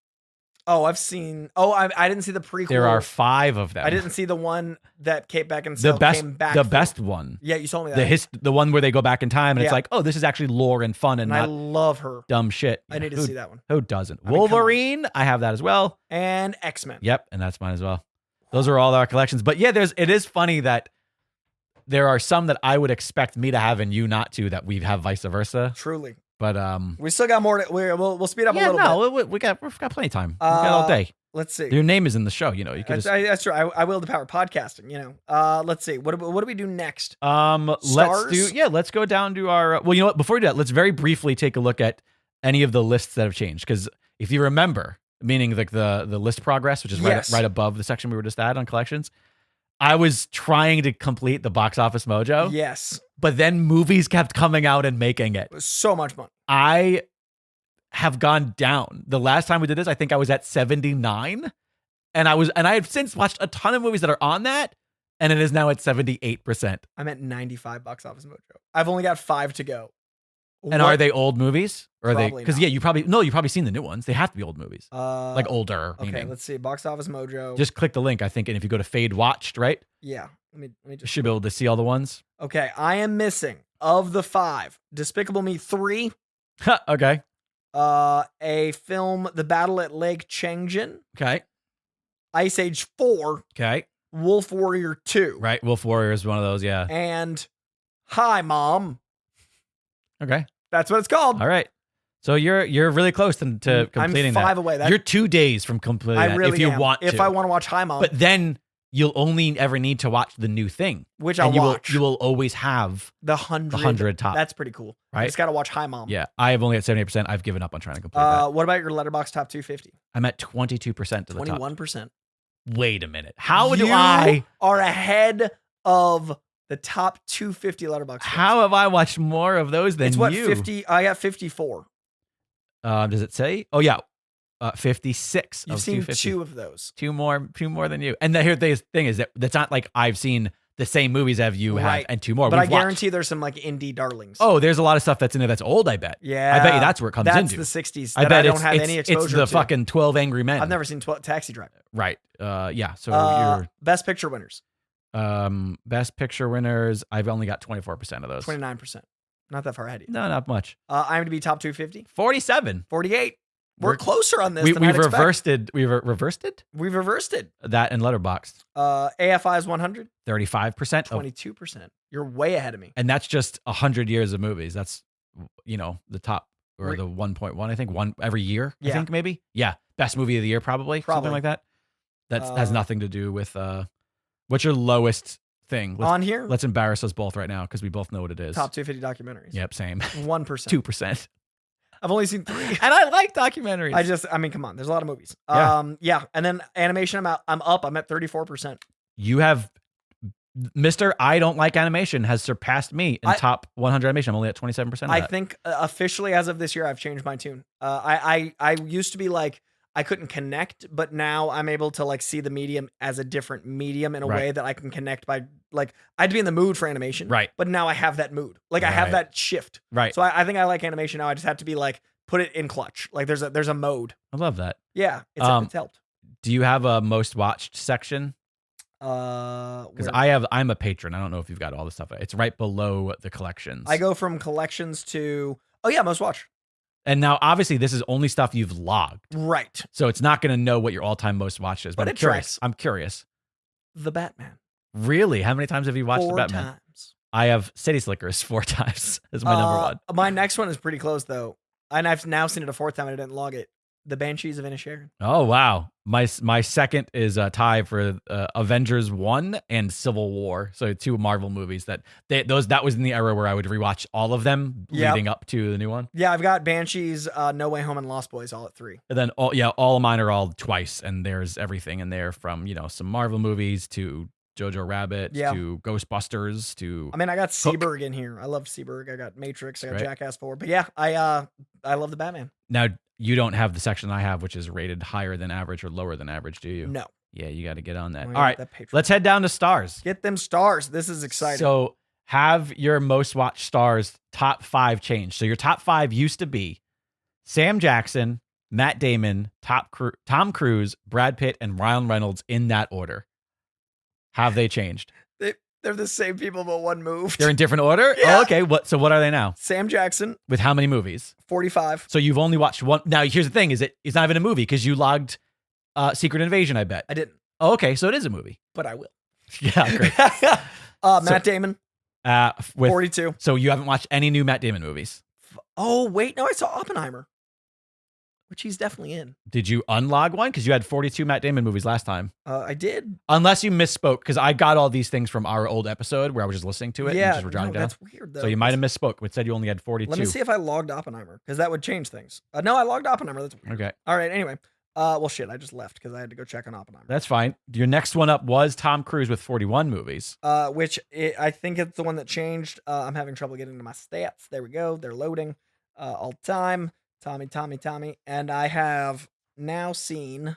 Oh, I've seen. Oh, I didn't see the prequel. There are 5 of them. I didn't see the one that Kate Beckinsale came back. The best one. Yeah, you told me that. The one where they go back in time and it's like, oh, this is actually lore and fun and not I love her. Dumb shit. I need to see that one. Who doesn't? Wolverine. I have that as well. And X-Men. Yep, and that's mine as well. Those are all our collections. But yeah, it is funny that there are some that I would expect me to have and you not to, that we have vice versa. Truly. But we still got more. We'll speed up a little bit. We've got plenty of time. We've got all day. Let's see. Your name is in the show. You could that's true. I will the power of podcasting. Let's see. What do we do next? Let's go down to our. Well, you know what? Before we do that, let's very briefly take a look at any of the lists that have changed. Because if you remember, meaning like the list progress, which is right above the section we were just at on collections. I was trying to complete the Box Office Mojo, Yes. but then movies kept coming out and making it. It was so much money. I have gone down. The last time we did this, I think I was at 79, and I have since watched a ton of movies that are on that, and it is now at 78%. I'm at 95 Box Office Mojo. I've only got 5 to go. And are they old movies? Or are they? Probably Because not. you've probably seen the new ones. They have to be old movies, like older. Okay, meaning. let's see. Box Office Mojo. Just click the link, I think, and if you go to Fade Watched, right, Yeah. Let me you just. should be able to see all the ones. Okay, I am missing of the 5. Despicable Me 3. Okay. A film, The Battle at Lake Changjin. Okay. Ice Age 4. Okay. Wolf Warrior 2. Right. Wolf Warrior is one of those. Yeah. And Hi Mom. Okay. That's what it's called. All right. So you're really close to completing I'm 5 that. away. You're 2 days from completing I that really if you am. want to. If I want to watch Hi Mom. But then you'll only ever need to watch the new thing, which I'll and watch. You will always have the 100 top. That's pretty cool. Right? I just got to watch Hi Mom. Yeah. I have only at 78%. I've given up on trying to complete that. What about your Letterboxd top 250? I'm at 22% to the top. 21%. Wait a minute. How you do I are ahead of the top 250 Letterboxd? How have I watched more of those than it's what, you? 50? I got 54. Does it say? Oh yeah, 56. You've of seen 250. 2 of those. Two more than you. And the thing is that that's not like I've seen the same movies as you have Right. and 2 more. But I We've watched. guarantee there's some like indie darlings. Oh, there's a lot of stuff that's in there that's old. I bet. Yeah. I bet you that's where it comes That's into. the 60s. I That bet I don't it's, have it's, any exposure it's the to. fucking 12 Angry Men. I've never seen Taxi Driver. Right. Yeah. So you're Best Picture winners. Best Picture winners. I've only got 24% of those. 29%. Not that far ahead of you. No, not much. IMDb top 250. 47. 48. We're closer on this than We've I'd expect. reversed it. We've reversed it. We've reversed it. That and Letterboxd. AFI is 100. 35%. 22%. You're way ahead of me. And that's just 100 years of movies. That's, the top or the 1.1, I think, one every year, I Yeah. think maybe. Yeah. Best movie of the year, probably. Something like that. That has nothing to do with, what's your lowest thing? On here? Let's embarrass us both right now because we both know what it is. Top 250 documentaries. Yep, same. 1%. 2%. I've only seen 3. And I like documentaries. I mean, come on. There's a lot of movies. Yeah. And then animation, I'm up. I'm at 34%. You have Mr. I don't like animation has surpassed me in top 100 animation. I'm only at 27% of I that. think officially as of this year, I've changed my tune. I used to be like, I couldn't connect, but now I'm able to like see the medium as a different medium in a way that I can connect by like, I had to be in the mood for animation. Right. But now I have that mood. Like I have that shift. Right. So I think I like animation now. I just have to be like, put it in clutch. Like there's a mode. I love that. Yeah. It's helped. Do you have a most watched section? Because I'm a patron. I don't know if you've got all the stuff. It's right below the collections. I go from collections to, most watched. And now, obviously, this is only stuff you've logged. Right. So it's not going to know what your all-time most watched is. But I'm curious. I'm curious. The Batman. Really? How many times have you watched 4 The Batman? times. I have City Slickers 4 times as my number one. My next one is pretty close, though. And I've now seen it a 4th time and I didn't log it. The Banshees of Inisherin. Oh, wow. My second is a tie for Avengers 1 and Civil War. So 2 Marvel movies that was in the era where I would rewatch all of them leading up to the new one. Yeah, I've got Banshees, No Way Home, and Lost Boys all at 3. And then all of mine are all twice, and there's everything in there from some Marvel movies to Jojo Rabbit to Ghostbusters to. I mean, I got Seberg in here. I love Seberg. I got Matrix. I got Jackass 4. But yeah, I love the Batman. Now you don't have the section I have, which is rated higher than average or lower than average, do you? No. Yeah, you got to get on that. Well, all right, let's head down to stars. Get them stars. This is exciting. So have your most watched stars top 5 change. So your top 5 used to be Sam Jackson, Matt Damon, Tom Cruise, Brad Pitt, and Ryan Reynolds in that order. Have they changed? They're the same people, but one moved. They're in different order? Yeah. Oh, okay. What are they now? Sam Jackson. With how many movies? 45. So you've only watched one. Now, here's the thing. It's not even a movie because you logged Secret Invasion, I bet. I didn't. Oh, okay. So it is a movie. But I will. Yeah, great. Matt Damon. With 42. So you haven't watched any new Matt Damon movies? Oh, wait. No, I saw Oppenheimer. Which he's definitely in. Did you unlog one? Because you had 42 Matt Damon movies last time. I did. Unless you misspoke, because I got all these things from our old episode where I was just listening to it. Yeah, and just were jotting down. That's weird, though. So you might have misspoke. It said you only had 42. Let me see if I logged Oppenheimer, because that would change things. No, I logged Oppenheimer. That's weird. Okay. All right, anyway. Well, shit, I just left because I had to go check on Oppenheimer. That's fine. Your next one up was Tom Cruise with 41 movies. I think it's the one that changed. I'm having trouble getting to my stats. There we go. They're loading all the time. Tommy. And I have now seen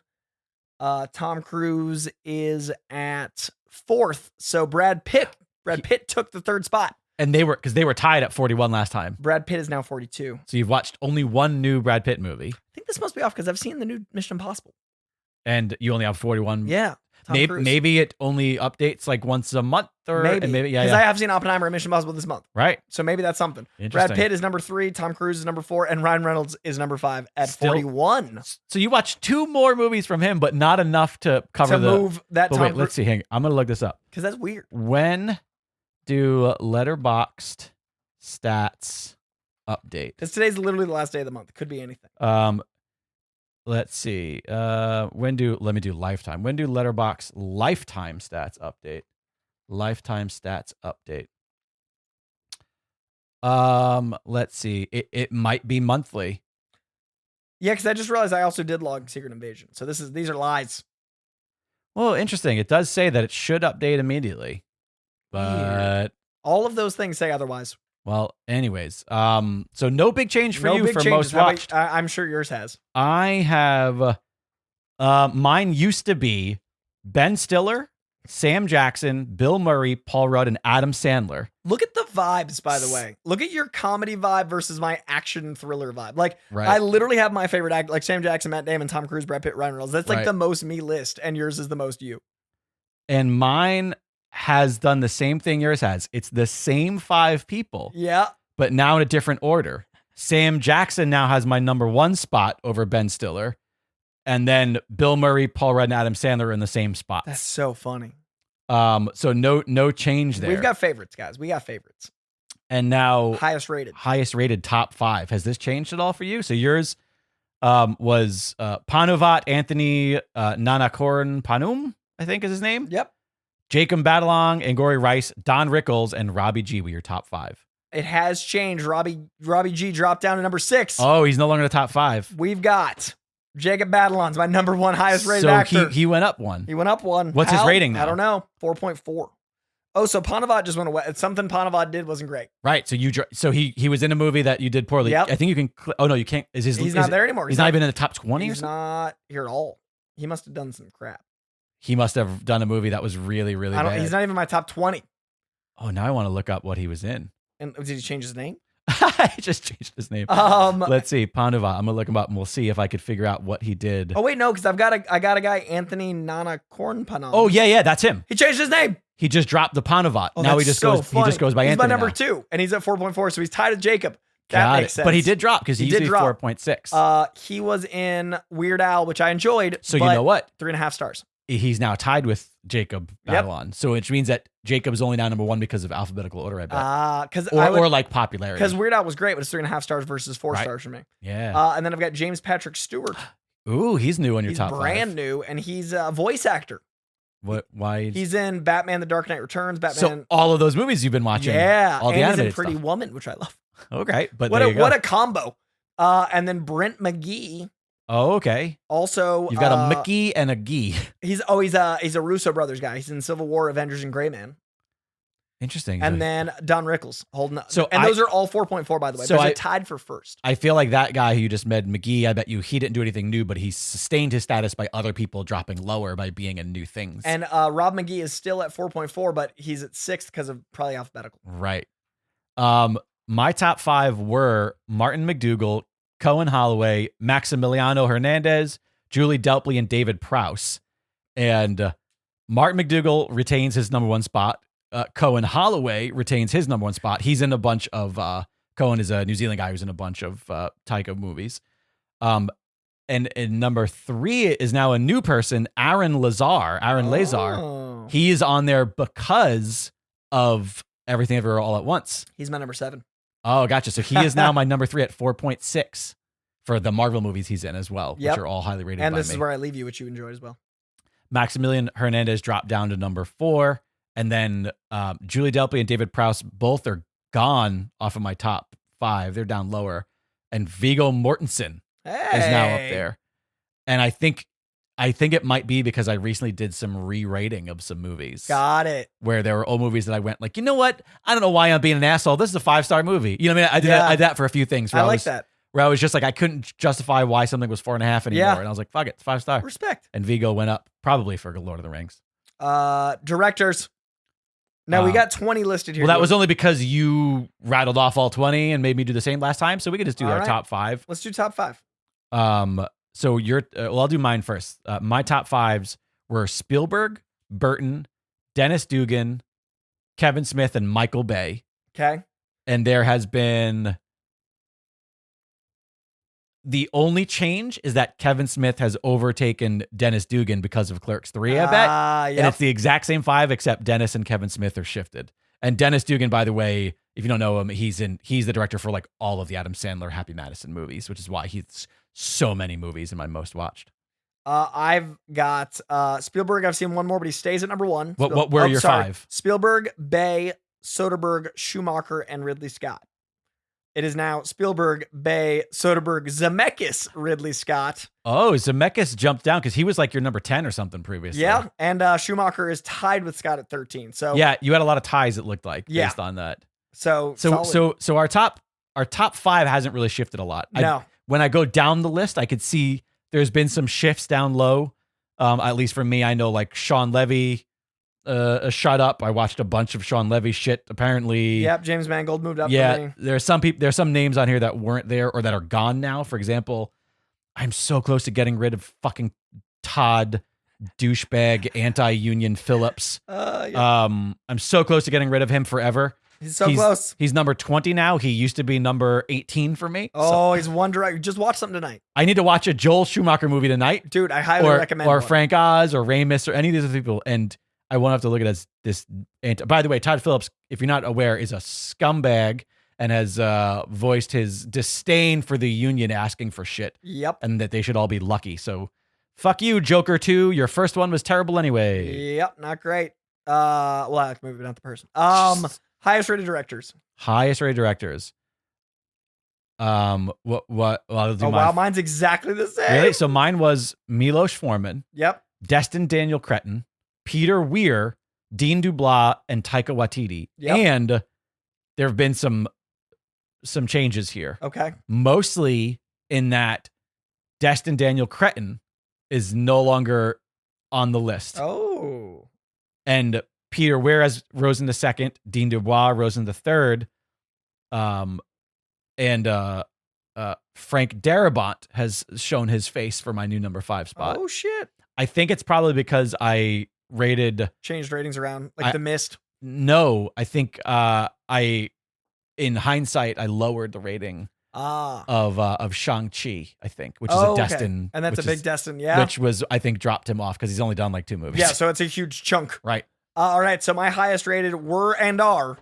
Tom Cruise is at 4th. So Brad Pitt took the 3rd spot. And they were tied at 41 last time. Brad Pitt is now 42. So you've watched only one new Brad Pitt movie. I think this must be off because I've seen the new Mission Impossible. And you only have 41. Yeah. Maybe it only updates like once a month or maybe because I have seen Oppenheimer and Mission Impossible this month. Right. So maybe that's something. Brad Pitt is number 3, Tom Cruise is number 4, and Ryan Reynolds is number 5 at 41. So you watched 2 more movies from him, but not enough to cover move that. But wait, let's see. Hang on. I'm gonna look this up because that's weird. When do Letterboxd Stats update? Because today's literally the last day of the month. It could be anything. Let's see. Let me do Lifetime. When do Letterboxd Lifetime Stats update? Lifetime Stats update. Let's see. It might be monthly. Yeah, because I just realized I also did log Secret Invasion. So these are lies. Well, interesting. It does say that it should update immediately. But all of those things say otherwise. Well, anyways, so no big change for you for most watched. I'm sure yours has. I have, mine used to be Ben Stiller, Sam Jackson, Bill Murray, Paul Rudd, and Adam Sandler. Look at the vibes, by the way. Look at your comedy vibe versus my action thriller vibe. Like, right. I literally have my favorite act, like Sam Jackson, Matt Damon, Tom Cruise, Brad Pitt, Ryan Reynolds. That's like the most me list, and yours is the most you. And mine has done the same thing yours has. It's the same 5 people. Yeah. But now in a different order. Sam Jackson now has my number 1 spot over Ben Stiller. And then Bill Murray, Paul Rudd, and Adam Sandler are in the same spots. That's so funny. So no change there. We've got favorites, guys. We got favorites. And now highest rated top 5. Has this changed at all for you? So yours was Panuvat Anthony Nanakorn Panum, I think is his name. Yep. Jacob Batalong, Angori Rice, Don Rickles, and Robbie G were your top 5. It has changed. Robbie G dropped down to number 6. Oh, he's no longer the top 5. We've got Jacob Batalon's my number 1 highest rated actor. He went up 1. He went up 1. What's his rating now? I don't know. 4.4. Oh, so Panuvat just went away. Something Panuvat did wasn't great. Right. So he was in a movie that you did poorly. Yep. I think you can. Oh no, you can't. He's not there anymore. He's not even in the top 20. He's not here at all. He must have done some crap. He must have done a movie that was really, really bad. He's not even in my top 20. Oh, now I want to look up what he was in. And did he change his name? I just changed his name. Let's see, Panuvat. I'm gonna look him up and we'll see if I could figure out what he did. Oh wait, no, because I got a guy, Anthony Nanakornpanam. Oh yeah, that's him. He changed his name. He just dropped the Panuvat. Now he just goes by he's Anthony. My number now. 2, and he's at 4.4, so he's tied with Jacob. That makes sense. But he did drop because he's 4.6. He was in Weird Al, which I enjoyed. So you know what? 3.5 stars. He's now tied with Jacob Batalon. Yep. So which means that Jacob's only now number 1 because of alphabetical order, I bet. Or like popularity. Because Weird Al was great, but it's 3.5 stars versus 4 stars for me. Yeah. And then I've got James Patrick Stewart. Ooh, he's new on your top 5. He's brand new, and he's a voice actor. What? Why? He's in Batman: The Dark Knight Returns. So all of those movies you've been watching. Yeah. All the and animated he's in Pretty stuff. Woman, which I love. Okay, but what a combo. And then Brent McGee. Oh, okay. Also, you've got a Mickey and a Gee. He's a Russo brothers guy. He's in Civil War, Avengers, and Gray Man. Interesting. And then Don Rickles holding up. So those are all 4.4, by the way. So they're tied for first. I feel like that guy who you just met, McGee, I bet you he didn't do anything new, but he sustained his status by other people dropping lower by being in new things. And Rob McGee is still at 4.4, but he's at 6th because of probably alphabetical. Right. My top 5 were Martin McDougall, Cohen Holloway, Maximiliano Hernandez, Julie Delpy, and David Prowse. And Martin McDougall retains his number 1 spot. Cohen Holloway retains his number 1 spot. He's in a bunch of Cohen is a New Zealand guy who's in a bunch of Taika movies. And number 3 is now a new person, Aaron Lazar. He is on there because of Everything Everywhere All at Once. He's my number 7. Oh, gotcha. So he is now my number 3 at 4.6 for the Marvel movies he's in as well, which are all highly rated. And by this me. is where I leave you, which you enjoyed as well. Maximilian Hernandez dropped down to number 4. And then Julie Delpy and David Prowse both are gone off of my top 5. They're down lower. And Viggo Mortensen is now up there. And I think it might be because I recently did some re-rating of some movies. Got it. Where there were old movies that I went like, you know what? I don't know why I'm being an asshole. This is a 5-star movie. You know what I mean? I did that for a few things. I like that. Where I was just like, I couldn't justify why something was 4.5 anymore. Yeah. And I was like, fuck it, it's 5-star. Respect. And Vigo went up probably for Lord of the Rings. Directors. Now we got 20 listed here. Well, that was only because you rattled off all 20 and made me do the same last time. So we could just do our top 5. Let's do top 5. So I'll do mine first. My top 5s were Spielberg, Burton, Dennis Dugan, Kevin Smith, and Michael Bay. Okay. And there has been the only change is that Kevin Smith has overtaken Dennis Dugan because of Clerks 3, I bet. Yep. And it's the exact same 5, except Dennis and Kevin Smith are shifted. And Dennis Dugan, by the way, if you don't know him, he's the director for like all of the Adam Sandler Happy Madison movies, which is why he's so many movies in my most watched. I've got Spielberg. I've seen one more, but he stays at number 1. What were your 5? Spielberg, Bay, Soderbergh, Schumacher, and Ridley Scott. It is now Spielberg, Bay, Soderbergh, Zemeckis, Ridley Scott. Oh, Zemeckis jumped down because he was like your number 10 or something previously. Yeah, and Schumacher is tied with Scott at 13. So yeah, you had a lot of ties. It looked like based on that. So our top 5 hasn't really shifted a lot. No. When I go down the list, I could see there's been some shifts down low. At least for me, I know like Sean Levy shut up. I watched a bunch of Sean Levy shit. Apparently, yep. James Mangold moved up. Yeah, for me. there's some names on here that weren't there or that are gone now. For example, I'm so close to getting rid of fucking Todd douchebag anti-union Phillips. I'm so close to getting rid of him forever. He's close. He's number 20 now. He used to be number 18 for me. Oh, he's one director. Just watch something tonight. I need to watch a Joel Schumacher movie tonight. Dude, I highly recommend Or one. Frank Oz or Ramis or any of these other people. And I won't have to look at it as this. By the way, Todd Phillips, if you're not aware, is a scumbag and has voiced his disdain for the union asking for shit. Yep. And that they should all be lucky. So fuck you, Joker 2. Your first one was terrible anyway. Yep, not great. Well, maybe not the person. Highest rated directors. Highest rated directors. What? Well, I'll do wow, mine's exactly the same. Really? So mine was Milos Forman. Yep. Destin Daniel Cretton, Peter Weir, Dean Dubois, and Taika Waititi. Yep. And there have been some changes here. Okay. Mostly in that Destin Daniel Cretton is no longer on the list. Oh. And Peter Weir has rose in the second, Dean Dubois rose in the third, and Frank Darabont has shown his face for my new number 5 spot. Oh shit! I think it's probably because I changed ratings around, like The Mist. No, I think in hindsight, I lowered the rating of Shang-Chi, I think, which is a Destin, okay. And that's a big Destin, yeah. Which was, I think, dropped him off because he's only done like 2 movies. Yeah, so it's a huge chunk, right? All right, so my highest rated were and are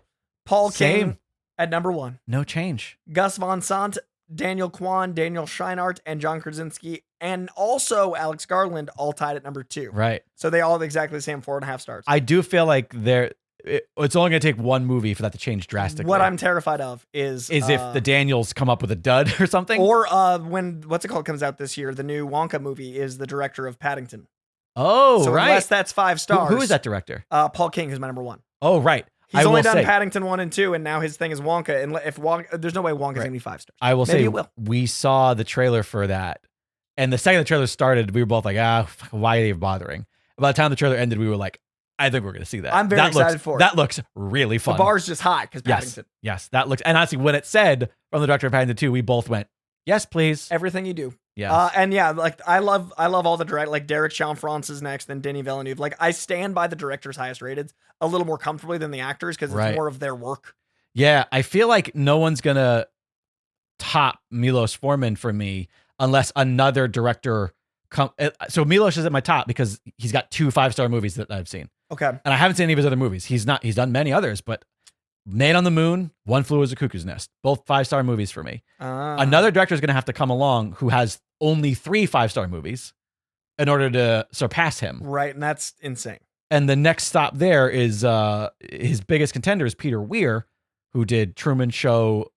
Paul King at number 1. No change. Gus Van Sant, Daniel Kwan, Daniel Scheinert, and John Krasinski, and also Alex Garland, all tied at number 2. Right. So they all have exactly the same 4.5 stars. I do feel like it's only going to take one movie for that to change drastically. What I'm terrified of is if the Daniels come up with a dud or something. Or when what's it called comes out this year, the new Wonka movie is the director of Paddington. Oh, so right. Unless that's 5 stars. Who is that director? Paul King is my number 1. Oh, right. He's only done Paddington 1 and 2, and now his thing is Wonka. And if Wonka, there's no way Wonka's gonna be 5 stars. I will Maybe say it will. We saw the trailer for that, and the second the trailer started, we were both like, why are they bothering? By the time the trailer ended, we were like, I think we're gonna see that. I'm very excited for it. That looks really fun. The bar's just high because Paddington. Yes, that looks. And honestly, when it said from the director of Paddington 2, we both went, yes, please. Everything you do. Yes. And yeah, like I love all the direct, like Derek Jean-France is next, then Denis Villeneuve. Like I stand by the director's highest rated a little more comfortably than the actors because it's more of their work. Yeah, I feel like no one's gonna top Milos Forman for me unless another director so Milos is at my top because he's got 2 5-star movies that I've seen. Okay. And I haven't seen any of his other movies. He's done many others, but Man on the Moon, One Flew Over the Cuckoo's Nest, both 5-star movies for me. Another director is going to have to come along who has only 3 5-star movies in order to surpass him. Right, and that's insane. And the next stop there is his biggest contender is Peter Weir, who did Truman Show,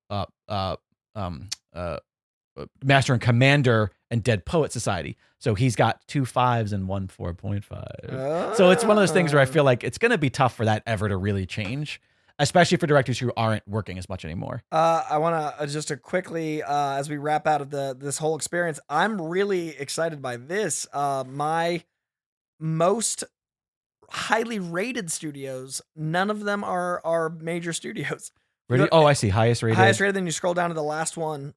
Master and Commander, and Dead Poet Society. So he's got 2 5s and 1 4.5. So it's one of those things where I feel like it's going to be tough for that ever to really change, especially for directors who aren't working as much anymore. I want to just to quickly, as we wrap out of this whole experience, I'm really excited by this. My most highly rated studios, none of them are major studios. Oh, I see. Highest rated. Highest rated. Then you scroll down to the last one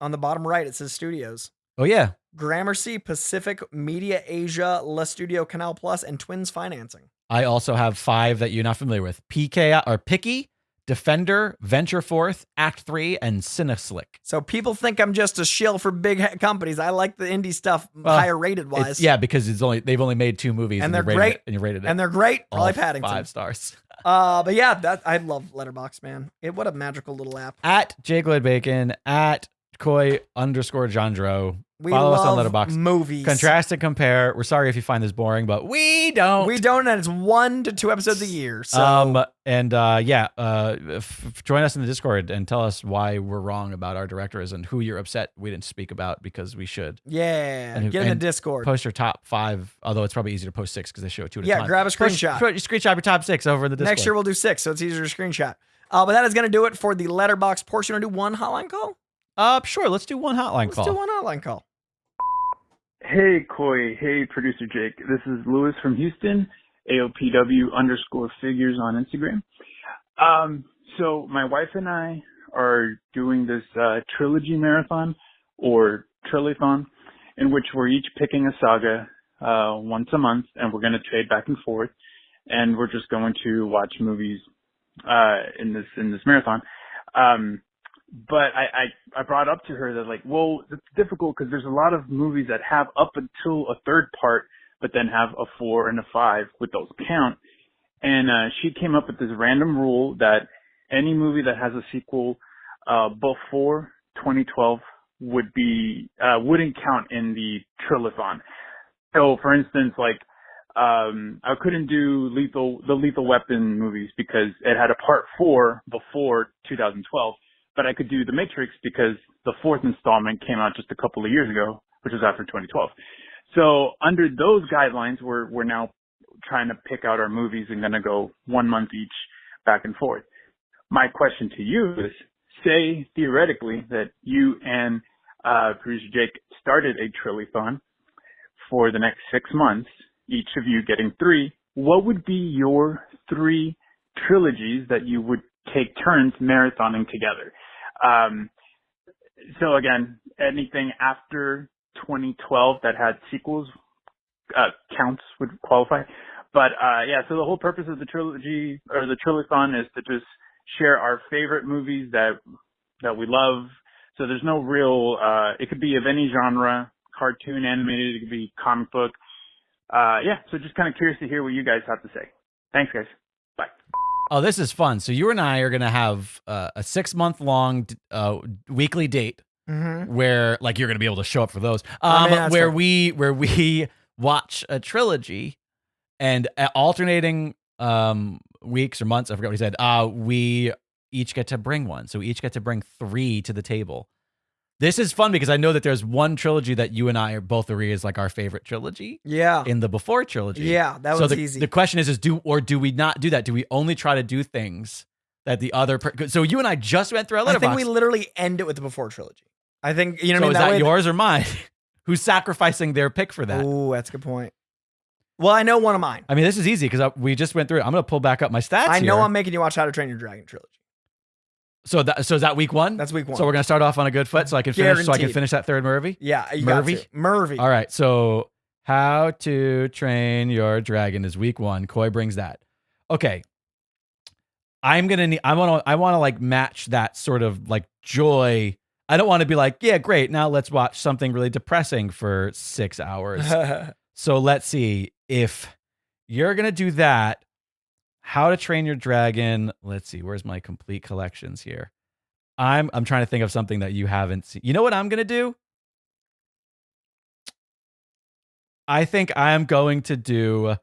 on the bottom right. It says studios. Oh yeah. Gramercy, Pacific, Media Asia, La Studio Canal Plus, and Twins Financing. I also have 5 that you're not familiar with. PK or Picky, Defender, Venture Forth, Act 3, and Cineslick. So people think I'm just a shill for big companies. I like the indie stuff higher rated wise. Yeah, because they've only made 2 movies and they're great. And you rated it. And they're great. Probably all Paddington. 5 stars. But yeah, I love Letterboxd, man. What a magical little app. At Jake Lloyd Bacon, at Coy_Jandro. We Follow us on love Letterboxd. movies. Contrast and compare. We're sorry if you find this boring, but we don't. We don't, and it's 1 to 2 episodes a year. So join us in the Discord and tell us why we're wrong about our directors and who you're upset we didn't speak about because we should. Yeah, get in the Discord. Post your top 5, although it's probably easier to post 6 because they show it 2 at a time. Yeah, grab a screenshot. Screenshot your top 6 over in the Discord. Next year we'll do 6, so it's easier to screenshot. But that is going to do it for the Letterboxd portion. Want to do one hotline call? Sure. Let's do one hotline call. Let's do one hotline call. Hey, Coy. Hey, producer Jake. This is Lewis from Houston, AOPW_figures on Instagram. So my wife and I are doing this trilogy marathon or trilothon in which we're each picking a saga once a month, and we're going to trade back and forth, and we're just going to watch movies in this marathon. But I brought up to her that it's difficult because there's a lot of movies that have up until a third part, but then have a 4 and a 5 with those count. And she came up with this random rule that any movie that has a sequel before 2012 wouldn't count in the trilothon. So, for instance, I couldn't do the Lethal Weapon movies because it had a part 4 before 2012. But I could do The Matrix because the 4th installment came out just a couple of years ago, which was after 2012. So under those guidelines, we're now trying to pick out our movies and going to go 1 month each back and forth. My question to you is, say theoretically that you and producer Jake started a trilothon for the next 6 months, each of you getting 3. What would be your 3 trilogies that you would take turns marathoning together? So again, anything after 2012 that had sequels, counts would qualify. But, so the whole purpose of the trilogy or the trilothon is to just share our favorite movies that we love. So there's no real, it could be of any genre, cartoon, animated, it could be comic book. So just kind of curious to hear what you guys have to say. Thanks, guys. Bye. Oh, this is fun. So you and I are going to have a 6-month-long weekly date where you're going to be able to show up for those, where we watch a trilogy and alternating weeks or months, I forgot what he said, we each get to bring one. So we each get to bring 3 to the table. This is fun because I know that there's one trilogy that you and I are both agree is our favorite trilogy. Yeah. In the Before trilogy. Yeah, that was easy. The question is do we not do that? Do we only try to do things that the other... So you and I just went through our Letterboxd. I think we literally end it with the Before trilogy. I think, you know what I mean? So is that yours or mine? Who's sacrificing their pick for that? Oh, that's a good point. Well, I know one of mine. I mean, this is easy because we just went through it. I'm going to pull back up my stats I know here. I'm making you watch How to Train Your Dragon trilogy. So is that week 1? That's week 1. So we're gonna start off on a good foot, so I can finish that third movie. Yeah, you got to. Murphy. All right. So How to Train Your Dragon is week 1. Coy brings that. Okay. I want to match that sort of joy. I don't want to be yeah, great. Now let's watch something really depressing for 6 hours. So let's see if you're gonna do that. How to Train Your Dragon. Let's see. Where's my complete collections here? I'm trying to think of something that you haven't seen. You know what I'm going to do? I think I'm going to do,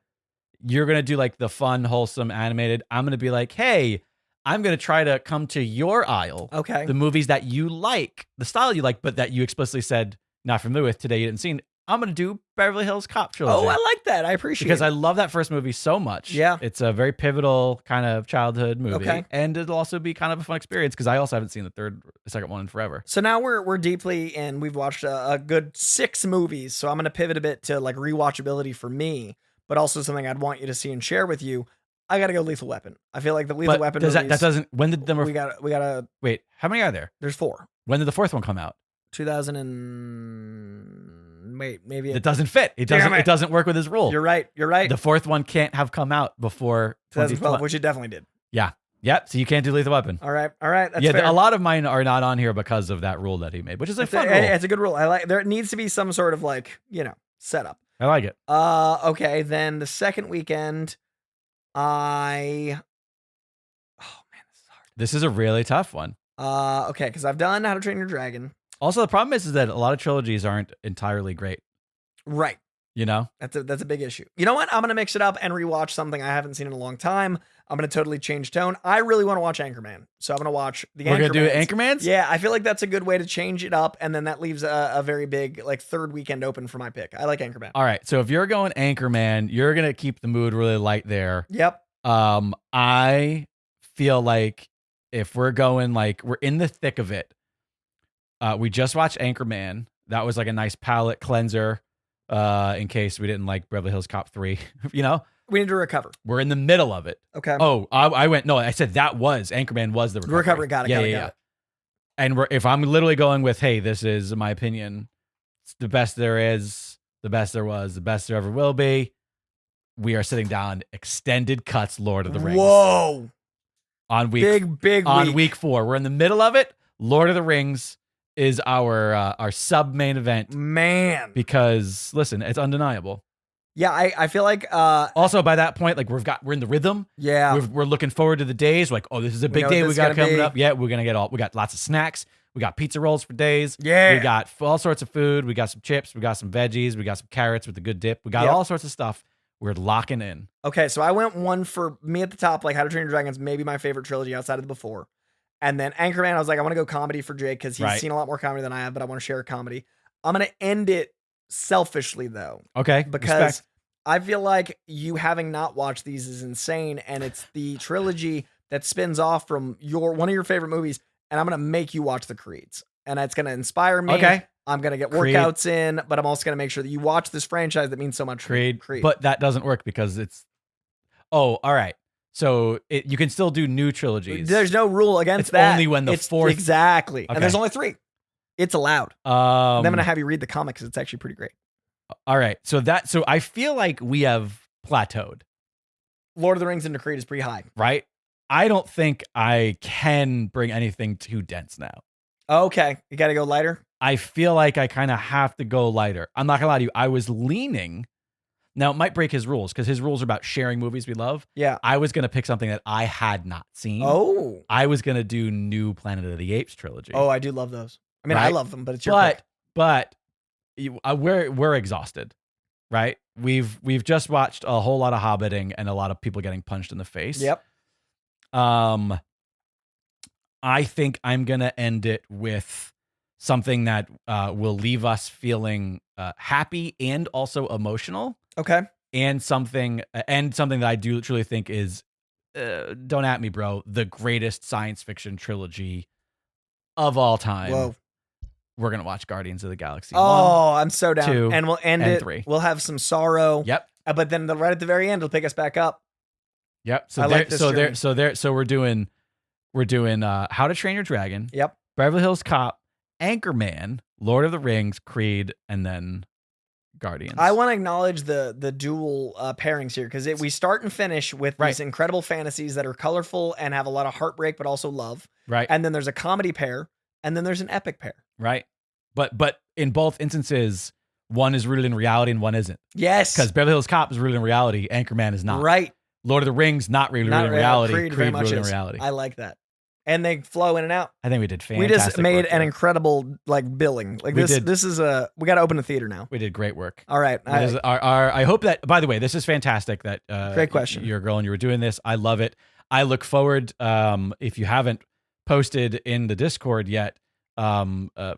you're going to do the fun, wholesome, animated. I'm going to be hey, I'm going to try to come to your aisle. Okay. The movies that you like, the style you like, but that you explicitly said not familiar with today, you didn't see, I'm going to do Beverly Hills Cop trilogy. Oh, I like that. I appreciate because it. I love that first movie so much. Yeah. It's a very pivotal kind of childhood movie. Okay. And it'll also be kind of a fun experience because I also haven't seen the second one in forever. So now we're deeply in. We've watched a good 6 movies. So I'm going to pivot a bit to like rewatchability for me, but also something I'd want you to see and share with you. I got to go Lethal Weapon. I feel like the Lethal Weapon movies. That doesn't. When did we got wait? How many are there? There's 4. When did the fourth one come out? 2000 and maybe it doesn't fit. It doesn't work with his rule. You're right. The fourth one can't have come out before 2012, which it definitely did. Yeah. Yep. So you can't do Lethal Weapon. All right. That's yeah. fair. A lot of mine are not on here because of that rule that he made, which is a fun rule. It's a good rule. I like. There needs to be some sort of like setup. I like it. Okay. Then the second weekend, oh man, this is hard. This is a really tough one. Okay, because I've done How to Train Your Dragon. Also, the problem is that a lot of trilogies aren't entirely great. Right. You know? That's a big issue. You know what? I'm going to mix it up and rewatch something I haven't seen in a long time. I'm going to totally change tone. I really want to watch Anchorman. So I'm going to watch the Anchorman. We're going to do Anchormans? Yeah, I feel like that's a good way to change it up. And then that leaves a very big like third weekend open for my pick. I like Anchorman. All right. So if you're going Anchorman, you're going to keep the mood really light there. Yep. I feel like if we're going like we're in the thick of it, we just watched Anchorman. That was like a nice palate cleanser in case we didn't like Beverly Hills Cop 3, you know? We need to recover. We're in the middle of it. Okay. Oh, I said Anchorman was the recovery. Recovery, got it. And if I'm literally going with, hey, this is, in my opinion, it's the best there is, the best there was, the best there ever will be, we are sitting down extended cuts Lord of the Rings. Whoa. On week 4. We're in the middle of it. Lord of the Rings is our sub main event. Man. Because listen, it's undeniable. Yeah, I feel like also by that point, like we're in the rhythm. Yeah. We're looking forward to the days. Like, oh, this is a big day we got coming up. Yeah, we got lots of snacks. We got pizza rolls for days. Yeah. We got all sorts of food. We got some chips. We got some veggies. We got some carrots with a good dip. We got all sorts of stuff. We're locking in. Okay, so I went one for me at the top, like How to Train Your Dragon's maybe my favorite trilogy outside of the before. And then Anchorman, I was like, I want to go comedy for Jake because he's seen a lot more comedy than I have, but I want to share a comedy. I'm going to end it selfishly, though. Okay. Because I feel like you having not watched these is insane, and it's the trilogy that spins off from one of your favorite movies, and I'm going to make you watch the Creeds. And it's going to inspire me. Okay. I'm going to get workouts in, but I'm also going to make sure that you watch this franchise that means so much. Creed. But that doesn't work because it's... Oh, all right. So you can still do new trilogies. There's no rule against it's that. Only when the fourth... Exactly. Okay. And there's only 3. It's allowed. And I'm going to have you read the comic because it's actually pretty great. All right. So I feel like we have plateaued. Lord of the Rings into Creed is pretty high. Right? I don't think I can bring anything too dense now. Okay. You got to go lighter? I feel like I kind of have to go lighter. I'm not going to lie to you. I was leaning. Now, it might break his rules because his rules are about sharing movies we love. Yeah. I was going to pick something that I had not seen. Oh. I was going to do new Planet of the Apes trilogy. Oh, I do love those. I mean, right? I love them, but it's your pick. But we're exhausted, right? We've just watched a whole lot of hobbiting and a lot of people getting punched in the face. Yep. I think I'm going to end it with something that will leave us feeling happy and also emotional. Okay. And something that I do truly think is, don't at me, bro, the greatest science fiction trilogy of all time. Whoa. We're going to watch Guardians of the Galaxy. Oh, I'm so down. 2, and we'll end it. 3. We'll have some sorrow. Yep. But then right at the very end, it'll pick us back up. Yep. So we're doing How to Train Your Dragon. Yep. Beverly Hills Cop, Anchorman, Lord of the Rings, Creed, and then Guardians. I want to acknowledge the dual pairings here because we start and finish with these incredible fantasies that are colorful and have a lot of heartbreak, but also love. Right. And then there's a comedy pair, and then there's an epic pair. Right. But in both instances, one is rooted in reality and one isn't. Yes. Because Beverly Hills Cop is rooted in reality. Anchorman is not. Right. Lord of the Rings, not rooted in reality. Creed rooted in reality. I like that. And they flow in and out. I think we did fantastic. We just made an work incredible billing. Like we got to open a theater now. We did great work. All right. I hope that, by the way, this is fantastic that great question. You're a girl and you were doing this. I love it. I look forward, if you haven't posted in the Discord yet,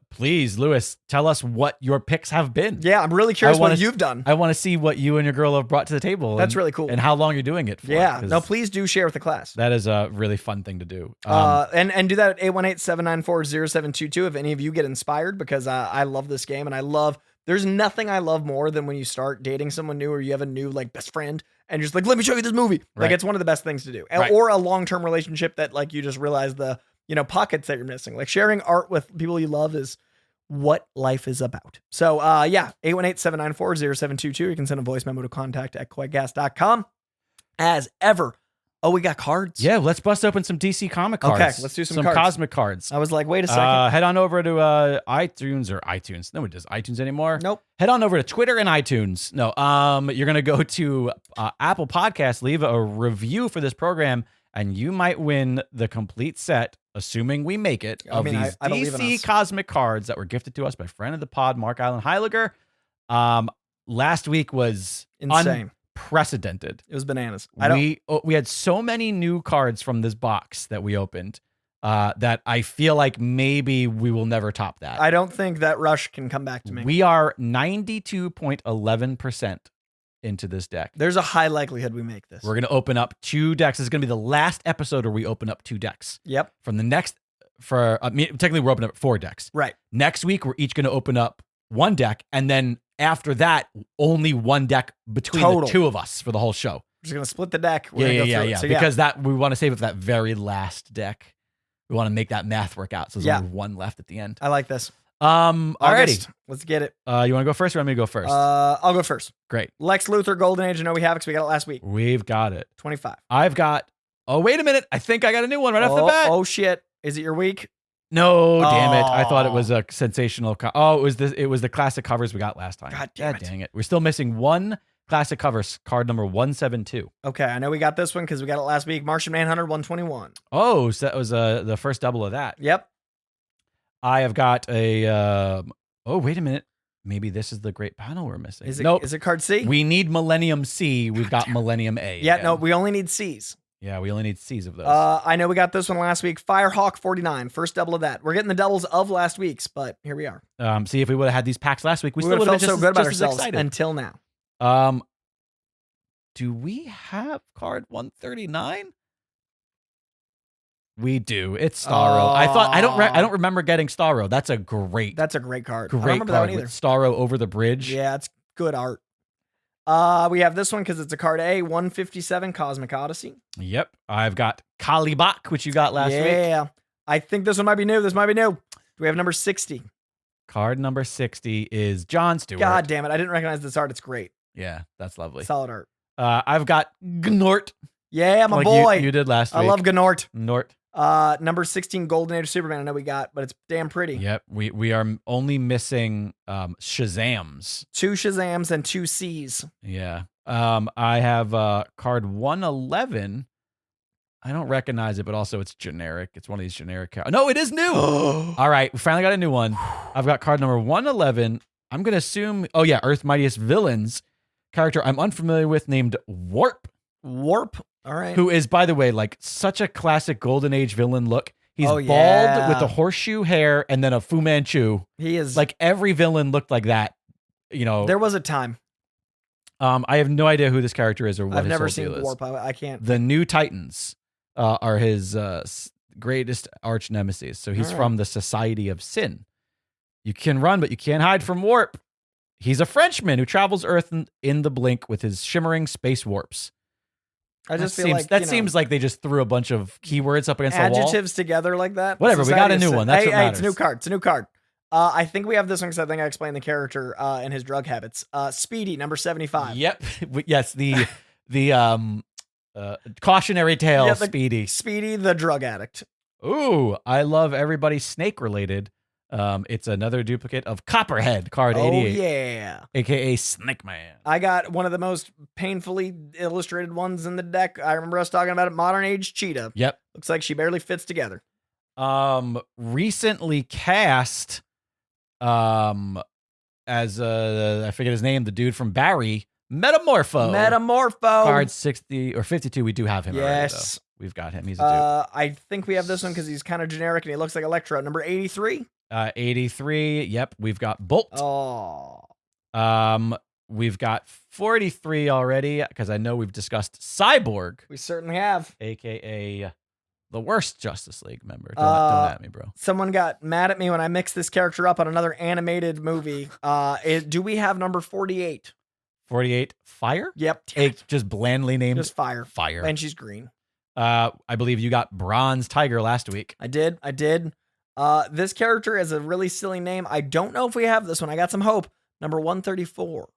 Please, Lewis, tell us what your picks have been. Yeah, I'm really curious what you've done. I want to see what you and your girl have brought to the table. That's really cool. And how long you're doing it for. Yeah. No, please do share with the class. That is a really fun thing to do. And do that at 818-794-0722 if any of you get inspired, because I love this game, and there's nothing I love more than when you start dating someone new, or you have a new like best friend and you're just like, let me show you this movie. Right. Like, it's one of the best things to do. Right. Or a long-term relationship that like you just realize the, pockets that you're missing. Like, sharing art with people you love is what life is about. So, 818-794-0722. You can send a voice memo to contact@koigas.com. As ever. Oh, we got cards? Yeah, let's bust open some DC comic cards. Okay, let's do some cards. Cosmic cards. I was like, wait a second. Head on over to iTunes. Nobody does iTunes anymore. Nope. Head on over to Twitter and iTunes. No, you're going to go to Apple Podcasts, leave a review for this program, and you might win the complete set, assuming we make it, of these I believe in DC us. Cosmic cards that were gifted to us by friend of the pod, Mark Allen Heiliger. Last week was Insane. Unprecedented. It was bananas. We had so many new cards from this box that we opened that I feel like maybe we will never top that. I don't think that rush can come back to me. We are 92.11% into this deck. There's a high likelihood we make this. We're going to open up 2 decks. This is going to be the last episode where we open up 2 decks. Yep. From the next, technically we're opening up 4 decks. Right. Next week, we're each going to open up 1 deck. And then after that, only 1 deck between the 2 of us for the whole show. We're just going to split the deck. Yeah. So because we want to save it for that very last deck. We want to make that math work out. So there's only 1 left at the end. I like this. Alrighty. Let's get it. You want to go first or want me to go first? I'll go first. Great. Lex Luthor Golden Age. I know we have it because we got it last week. We've got it. 25. I've got, wait a minute. I think I got a new one right off the bat. Oh shit. Is it your week? No, damn it. I thought it was a sensational. It was the classic covers we got last time. God dang it. We're still missing 1 classic covers, card number 172. Okay. I know we got this one because we got it last week. Martian Manhunter 121. Oh, so that was the first double of that. Yep. I have got a, wait a minute. Maybe this is the great panel we're missing. Nope. Is it card C? We need Millennium C. We've got Millennium A. Yeah, again. no, we only need C's. Yeah, we only need C's of those. I know we got this one last week. Firehawk 49, first double of that. We're getting the doubles of last week's, but here we are. See, if we would have had these packs last week, we still would would have have felt been so good about just as ourselves excited. until now. Do we have card 139? We do. It's Starro. I don't remember getting Starro. That's a great card. I don't remember that one either. With Starro over the bridge. Yeah, it's good art. We have this one because it's a card A, 157 Cosmic Odyssey. Yep. I've got Kalibak, which you got last week. Yeah. I think this one might be new. Do we have number 60? Card number 60 is John Stewart. God damn it. I didn't recognize this art. It's great. Yeah, that's lovely. Solid art. I've got Gnort. Yeah, my boy. You did last week. I love Gnort. Gnort. Number 16 Golden Age Superman. I know we got, but it's damn pretty. Yep. We are only missing Shazams. 2 Shazams and 2 C's. Yeah. I have card 111. I don't recognize it, but also it's generic. It's one of these generic cards. No, it is new. All right. We finally got a new one. I've got card number 111. I'm going to assume, Earth Mightiest Villains character I'm unfamiliar with named Warp. Warp. All right. Who is, by the way, like such a classic Golden Age villain look. He's bald with the horseshoe hair and then a Fu Manchu. He is. Like every villain looked like that. There was a time. I have no idea who this character is or what I've his never whole deal seen is. Warp. I can't. The New Titans are his greatest arch nemesis. So he's from the Society of Sin. You can run, but you can't hide from Warp. He's a Frenchman who travels Earth in the blink with his shimmering space warps. I just feel like that seems like they just threw a bunch of keywords up against the wall. Adjectives together like that. Whatever, we got a new one. That's what matters. It's a new card. I think we have this one because I think I explained the character and his drug habits. Speedy, number 75. Yep. Yes, the cautionary tale. Speedy. Speedy, the drug addict. Ooh, I love everybody snake related. It's another duplicate of Copperhead, card 88. Oh, yeah. AKA Snake Man. I got one of the most painfully illustrated ones in the deck. I remember us talking about it. Modern Age Cheetah. Yep. Looks like she barely fits together. Recently cast, as I forget his name, the dude from Barry, Metamorpho. Card 60 or 52. We do have him. Yes. Already, we've got him. He's a dude. I think we have this one because he's kind of generic and he looks like Electro. Number 83. 83. Yep, we've got Bolt. Oh. We've got 43 already because I know we've discussed Cyborg, We certainly have. aka the worst Justice League member. Don't at me, bro. Someone got mad at me when I mixed this character up on another animated movie. Do we have number 48? 48 Fire? Yep. Just blandly named Just Fire. Fire. And she's green. I believe you got Bronze Tiger last week. I did. This character is a really silly name. I don't know if we have this one. I got some hope. Number 134.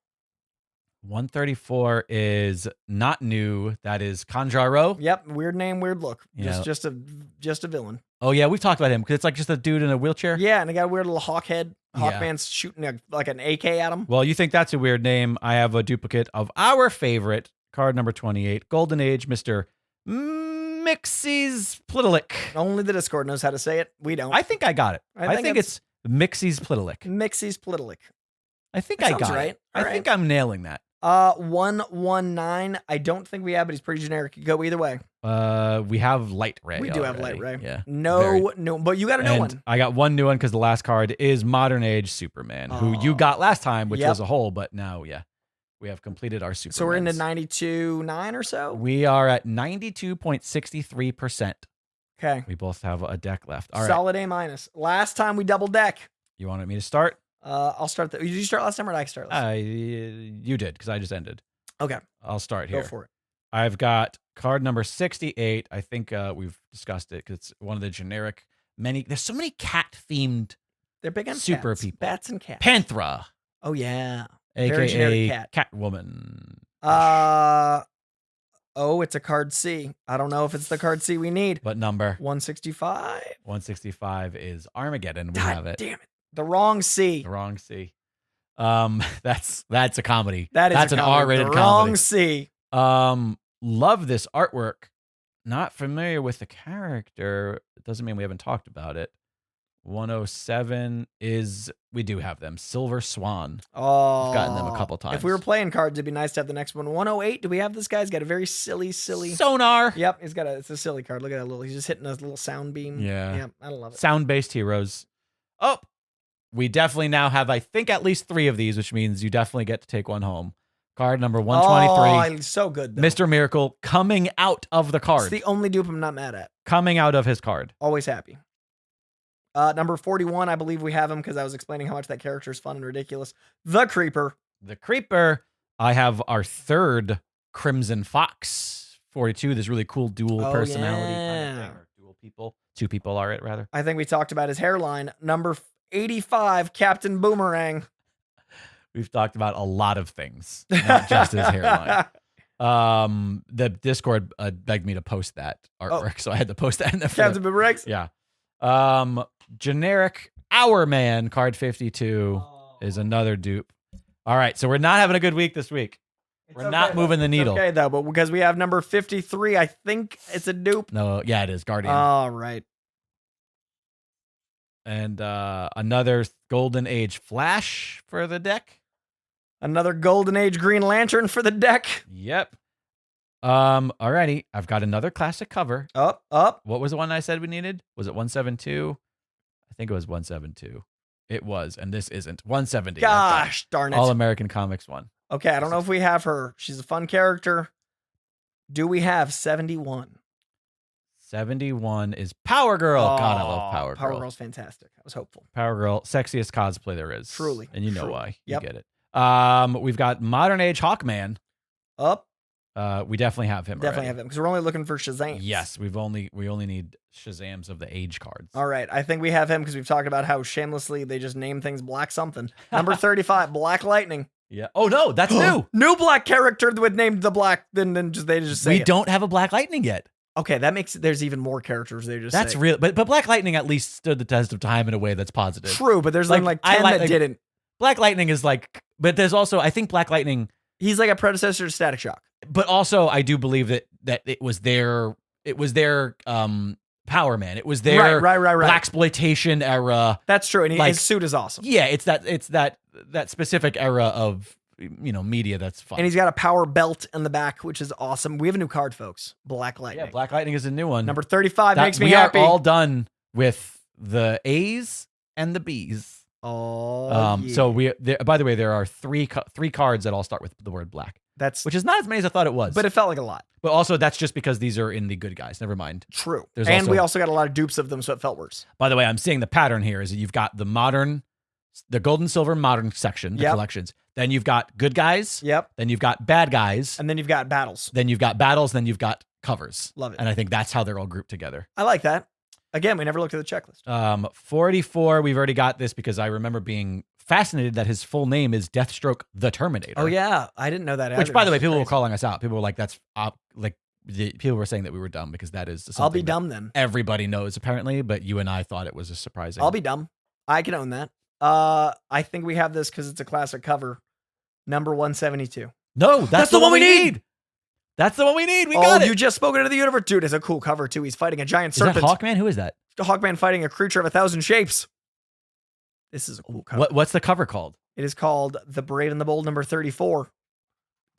134 is not new. That is Kanjaro. Yep. Weird name, weird look. Yeah. Just a villain. Oh, yeah. We've talked about him because it's like just a dude in a wheelchair. Yeah. And he got a weird little hawk head. Yeah. Hawkman's shooting like an AK at him. Well, you think that's a weird name. I have a duplicate of our favorite card number 28, Golden Age, Mr. Mixie's Plitalik. Only the Discord knows how to say it. We don't. I think I got it. I think it's Mixie's Plitalik. Mixie's Plitalik. I think That I sounds got right. it. I All think I'm nailing that. 119. I don't think we have, but he's pretty generic. Could go either way. We have Light Ray. We do have already. Light Ray. Yeah. No, but you got a new one. I got one new one because the last card is Modern Age Superman, who you got last time, which was a hole, but now, we have completed our Superman. So we're into 92.9 or so? We are at 92.63%. Okay. We both have a deck left. All right. Solid A-. Last time we double deck. You wanted me to start? I'll start. Did you start last time or did I start last time? You did, because I just ended. Okay. I'll start here. Go for it. I've got card number 68. I think we've discussed it because it's one of the generic there's so many cat-themed They're big on super cats. people. Bats and cats. Panthra, Oh, yeah. Very a.k.a. generic cat. Catwoman. It's a card C. I don't know if it's the card C we need. What number? 165. 165 is Armageddon. We God have it. damn it. The wrong C. The wrong C. That's a comedy. That's an a comedy. R-rated The comedy. wrong C. Love this artwork. Not familiar with the character. It doesn't mean we haven't talked about it. 107 we do have them. Silver Swan. Oh. I've gotten them a couple times. If we were playing cards, it'd be nice to have the next one. 108. Do we have this guy? He's got a very silly. Sonar. Yep. It's a silly card. Look at that he's just hitting a little sound beam. Yeah. Yep. I love it. Sound-based heroes. Oh, we definitely now have, I think, at least 3 of these, which means you definitely get to take one home. Card number 123. Oh, so good. Though. Mr. Miracle coming out of the card. It's the only dupe I'm not mad at. Coming out of his card. Always happy. Number 41, I believe we have him because I was explaining how much that character is fun and ridiculous. The Creeper. The Creeper. I have our third Crimson Fox. 42. This really cool dual personality. Yeah. Dual people. 2 people are it, rather. I think we talked about his hairline. Number 85, Captain Boomerang. We've talked about a lot of things, not just his hairline. The Discord begged me to post that artwork, so I had to post that in the Captain Boomerangs? Yeah. Generic Our Man, card 52 is another dupe. All right, so we're not having a good week this week. We're not moving the needle. Okay, though, but because we have number 53, I think it's a dupe. No, yeah, it is Guardian. All right. And another Golden Age Flash for the deck. Another Golden Age Green Lantern for the deck. Yep. Alrighty. I've got another classic cover. Up. What was the one I said we needed? Was it 172? I think it was 172. It was, and this isn't. 170. Gosh darn it. All American Comics one. Okay, I don't know if we have her. She's a fun character. Do we have 71? 71 is Power Girl. God, I love Power Girl. Power Girl's fantastic. I was hopeful. Power Girl, sexiest cosplay there is. Truly. And you know Truly. why. Yep. You get it. We've got Modern Age Hawkman. Up. We definitely have him. Definitely already. have him because we're only looking for Shazam. Yes, we only need Shazams of the age cards. All right, I think we have him because we've talked about how shamelessly they just name things Black something. Number 35, Black Lightning. Yeah. Oh no, that's new. New Black character with named the Black. Then they just say we don't have a Black Lightning yet. Okay, that makes there's even more characters. They just that's say. real, but Black Lightning at least stood the test of time in a way that's positive. True, but there's like 10 that didn't. Black Lightning is like, but there's also I think Black Lightning. He's like a predecessor to Static Shock. But also, I do believe that it was their Power Man. It was their right. blaxploitation era. That's true, and his suit is awesome. Yeah, it's that specific era of media that's fun. And he's got a power belt in the back, which is awesome. We have a new card, folks. Black Lightning. Yeah, Black Lightning is a new one. Number 35 makes me we happy. We are all done with the A's and the B's. Oh, yeah. So by the way, there are three cards that all start with the word black, which is not as many as I thought it was. But it felt like a lot. But also, that's just because these are in the good guys. Never mind. True. And we also got a lot of dupes of them, so it felt worse. By the way, I'm seeing the pattern here is that you've got the gold and silver modern section, the collections. Then you've got good guys. Yep. Then you've got bad guys. And then you've got battles. Then you've got battles. Then you've got covers. Love it. And I think that's how they're all grouped together. I like that. Again, we never looked at the checklist. 44, we've already got this because I remember being fascinated that his full name is Deathstroke the Terminator. Oh, yeah. I didn't know that either. Which, by the way, people were calling us out. People were like, people were saying that we were dumb because that is something I'll be dumb then. Everybody knows, apparently, but you and I thought it was a surprising. I'll be dumb. I can own that. I think we have this because it's a classic cover. Number 172. No, that's the one we need. That's the one we need. We got it. You just spoke into the universe. Dude, it's a cool cover, too. He's fighting a giant serpent. Is that Hawkman? Who is that? Hawkman fighting a creature of 1,000 shapes. This is a cool cover. What's the cover called? It is called The Brave and the Bold, number 34.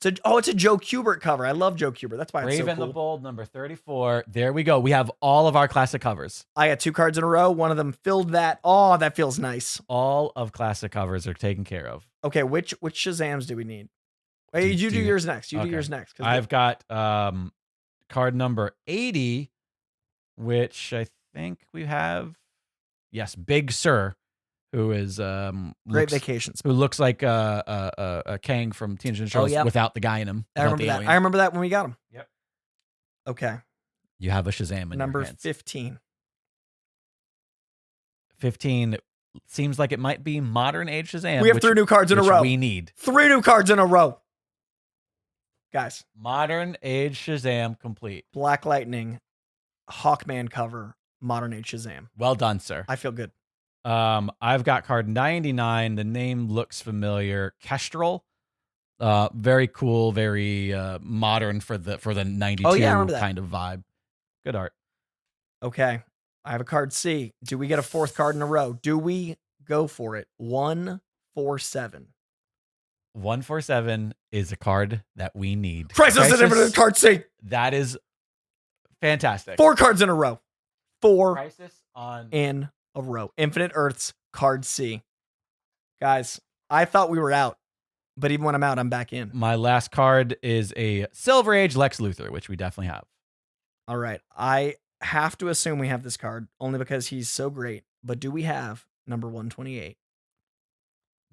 It's a Joe Kubert cover. I love Joe Kubert. That's why it's so cool. Brave and the Bold, number 34. There we go. We have all of our classic covers. I got 2 cards in a row. One of them filled that. Oh, that feels nice. All of classic covers are taken care of. Okay, which Shazams do we need? Hey, you do yours next. You do yours next. I've got card number 80, which I think we have. Yes, Big Sir, who is Great Vacations, who looks like a Kang from Teenage Mutant Ninja Turtles without the guy in him. I remember that. I remember that when we got him. Yep. Okay. You have a Shazam in number your hands. 15. 15 seems like it might be modern age Shazam. We have 3 new cards in a row. We need 3 new cards in a row. Guys. Modern age Shazam complete. Black Lightning, Hawkman cover, modern age Shazam. Well done, sir. I feel good. I've got card 99. The name looks familiar. Kestrel. Very cool, very modern for the 92 kind of vibe. Good art. Okay. I have a card C. Do we get a 4th card in a row? Do we go for it? 147. 147 is a card that we need. Crisis Infinite card C. That is fantastic. 4 cards in a row. 4 Crisis on in a row. Infinite Earths card C. Guys, I thought we were out, but even when I'm out, I'm back in. My last card is a Silver Age Lex Luthor, which we definitely have. All right. I have to assume we have this card only because he's so great. But do we have number 128?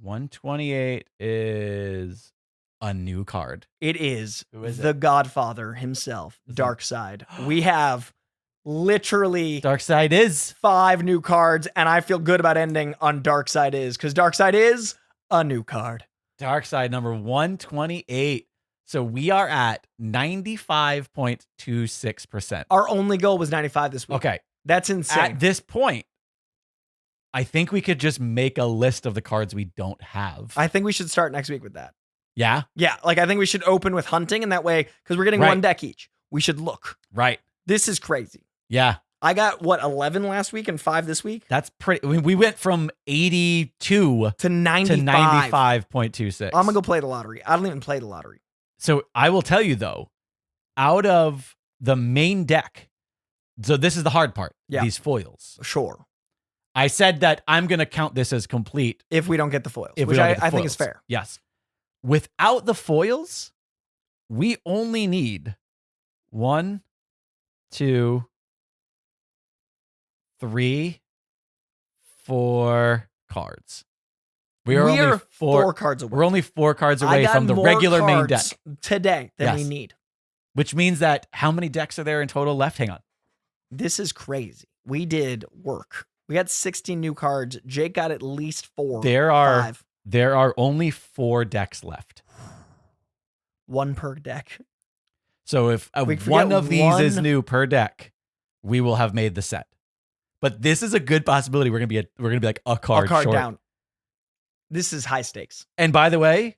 128 is a new card. It is, Who is the Godfather himself, Darkseid. We have literally Darkseid is 5 new cards, and I feel good about ending on Darkseid is, because Darkseid is a new card. Darkseid number 128. So we are at 95.26%. Our only goal was 95 this week. Okay. That's insane. At this point, I think we could just make a list of the cards we don't have. I think we should start next week with that. Yeah? Yeah, like I think we should open with hunting, and that way, because we're getting 1 deck each, we should look. Right. This is crazy. Yeah. I got, 11 last week and 5 this week? That's pretty. We went from 82 to 95. To 95.26. I'm going to go play the lottery. I don't even play the lottery. So I will tell you, though, out of the main deck, so this is the hard part, these foils. Sure. I said that I'm going to count this as complete. If we don't get the foils, which I think is fair. Yes. Without the foils, we only need 1, 2, 3, 4 cards. We are only 4 cards away. We're only 4 cards away from the regular main deck today than we need. Which means that how many decks are there in total left? Hang on. This is crazy. We did work. We got 16 new cards. Jake got at least 4. There are only 4 decks left. 1 per deck. So if one of these is new per deck, we will have made the set. But this is a good possibility. We're gonna be like a card short. Down. This is high stakes. And by the way,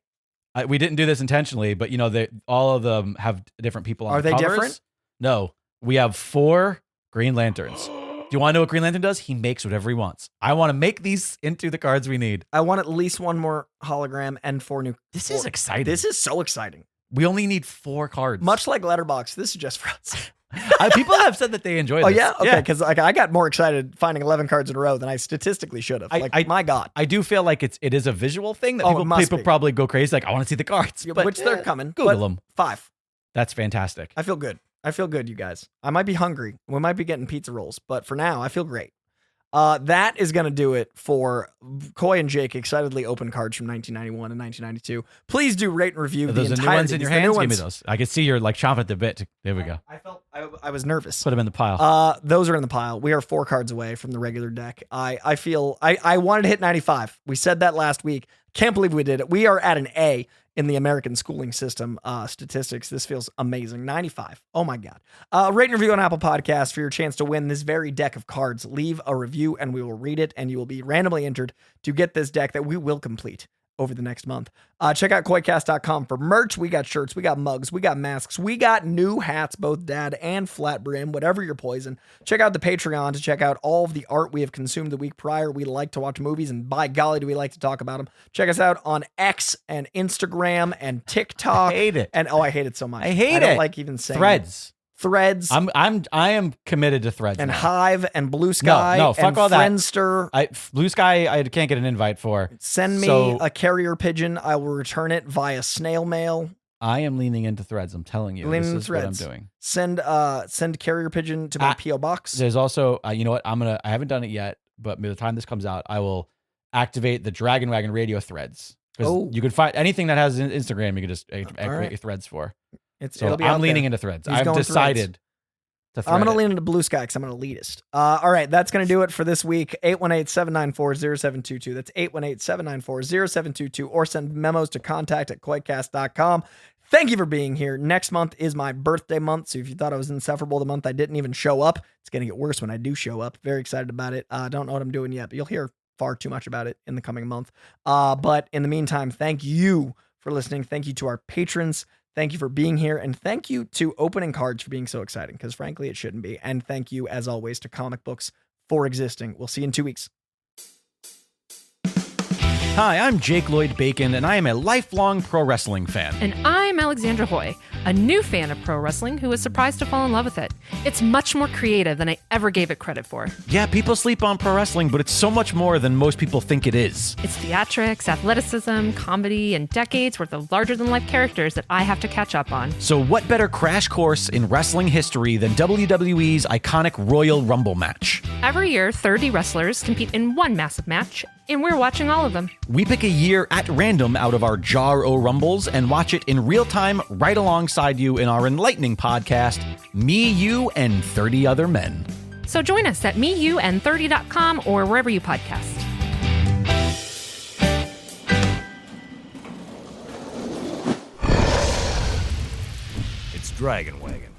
we didn't do this intentionally, but you know, all of them have different people on the covers. Are they different? No. We have 4 Green Lanterns. Do you want to know what Green Lantern does? He makes whatever he wants. I want to make these into the cards we need. I want at least 1 more hologram and 4 new. This is exciting. This is so exciting. We only need 4 cards. Much like Letterboxd, this is just for us. People have said that they enjoy this. Oh yeah, okay. Because I got more excited finding 11 cards in a row than I statistically should have. My God, I do feel like it is a visual thing that people probably go crazy. Like I want to see the cards, but which they're coming. Google them. 5. That's fantastic. I feel good. You guys. I might be hungry. We might be getting pizza rolls, but for now, I feel great. That is going to do it for Coy and Jake excitedly open cards from 1991 and 1992. Please do rate and review those the new entire ones in your hands. Give me those. I can see you're like chomping at the bit. There we go. I was nervous. Put them in the pile. Those are in the pile. We are 4 cards away from the regular deck. I feel I wanted to hit 95. We said that last week. Can't believe we did it. We are at an A in the American schooling system statistics. This feels amazing. 95. Oh my God. Rate and review on Apple Podcasts for your chance to win this very deck of cards. Leave a review and we will read it, and you will be randomly entered to get this deck that we will complete over the next month. Check out koicast.com for merch. We got shirts, we got mugs, we got masks, we got new hats, both dad and flat brim, whatever your poison. Check out the Patreon to check out all of the art we have consumed the week prior. We like to watch movies, and by golly, do we like to talk about them. Check us out on X and Instagram and TikTok. I hate it. And I hate it so much. I hate it. I don't like even saying Threads. Threads. I am committed to Threads and now. Hive and Blue Sky. No, fuck and all that. Friendster. Blue Sky, I can't get an invite for. Send me a carrier pigeon. I will return it via snail mail. I am leaning into Threads. I'm telling you, this is what I'm doing. Send carrier pigeon to my PO box. There's also, you know what? I haven't done it yet, but by the time this comes out, I will activate the Dragon Wagon radio threads. Because you can find anything that has Instagram, you can just activate your threads for. I'm leaning into Threads. I've decided to thread. I'm going to lean into Blue Sky because I'm an elitist. All right, that's going to do it for this week. 818-794-0722. That's 818-794-0722. Or send memos to contact@koicast.com. Thank you for being here. Next month is my birthday month, so if you thought I was insufferable the month I didn't even show up, it's going to get worse when I do show up. Very excited about it. Don't know what I'm doing yet, but you'll hear far too much about it in the coming month. But in the meantime, thank you for listening. Thank you to our patrons. Thank you for being here, and thank you to opening cards for being so exciting, because frankly, it shouldn't be. And thank you, as always, to comic books for existing. We'll see you in 2 weeks. Hi, I'm Jake Lloyd Bacon, and I am a lifelong pro wrestling fan. And I'm Alexandra Hoy, a new fan of pro wrestling who was surprised to fall in love with it. It's much more creative than I ever gave it credit for. Yeah, people sleep on pro wrestling, but it's so much more than most people think it is. It's theatrics, athleticism, comedy, and decades worth of larger-than-life characters that I have to catch up on. So what better crash course in wrestling history than WWE's iconic Royal Rumble match? Every year, 30 wrestlers compete in one massive match, and we're watching all of them. We pick a year at random out of our jar o' rumbles and watch it in real time right alongside you in our enlightening podcast, Me, You, and 30 Other Men. So join us at meyouand30.com or wherever you podcast. It's Dragon Wagon.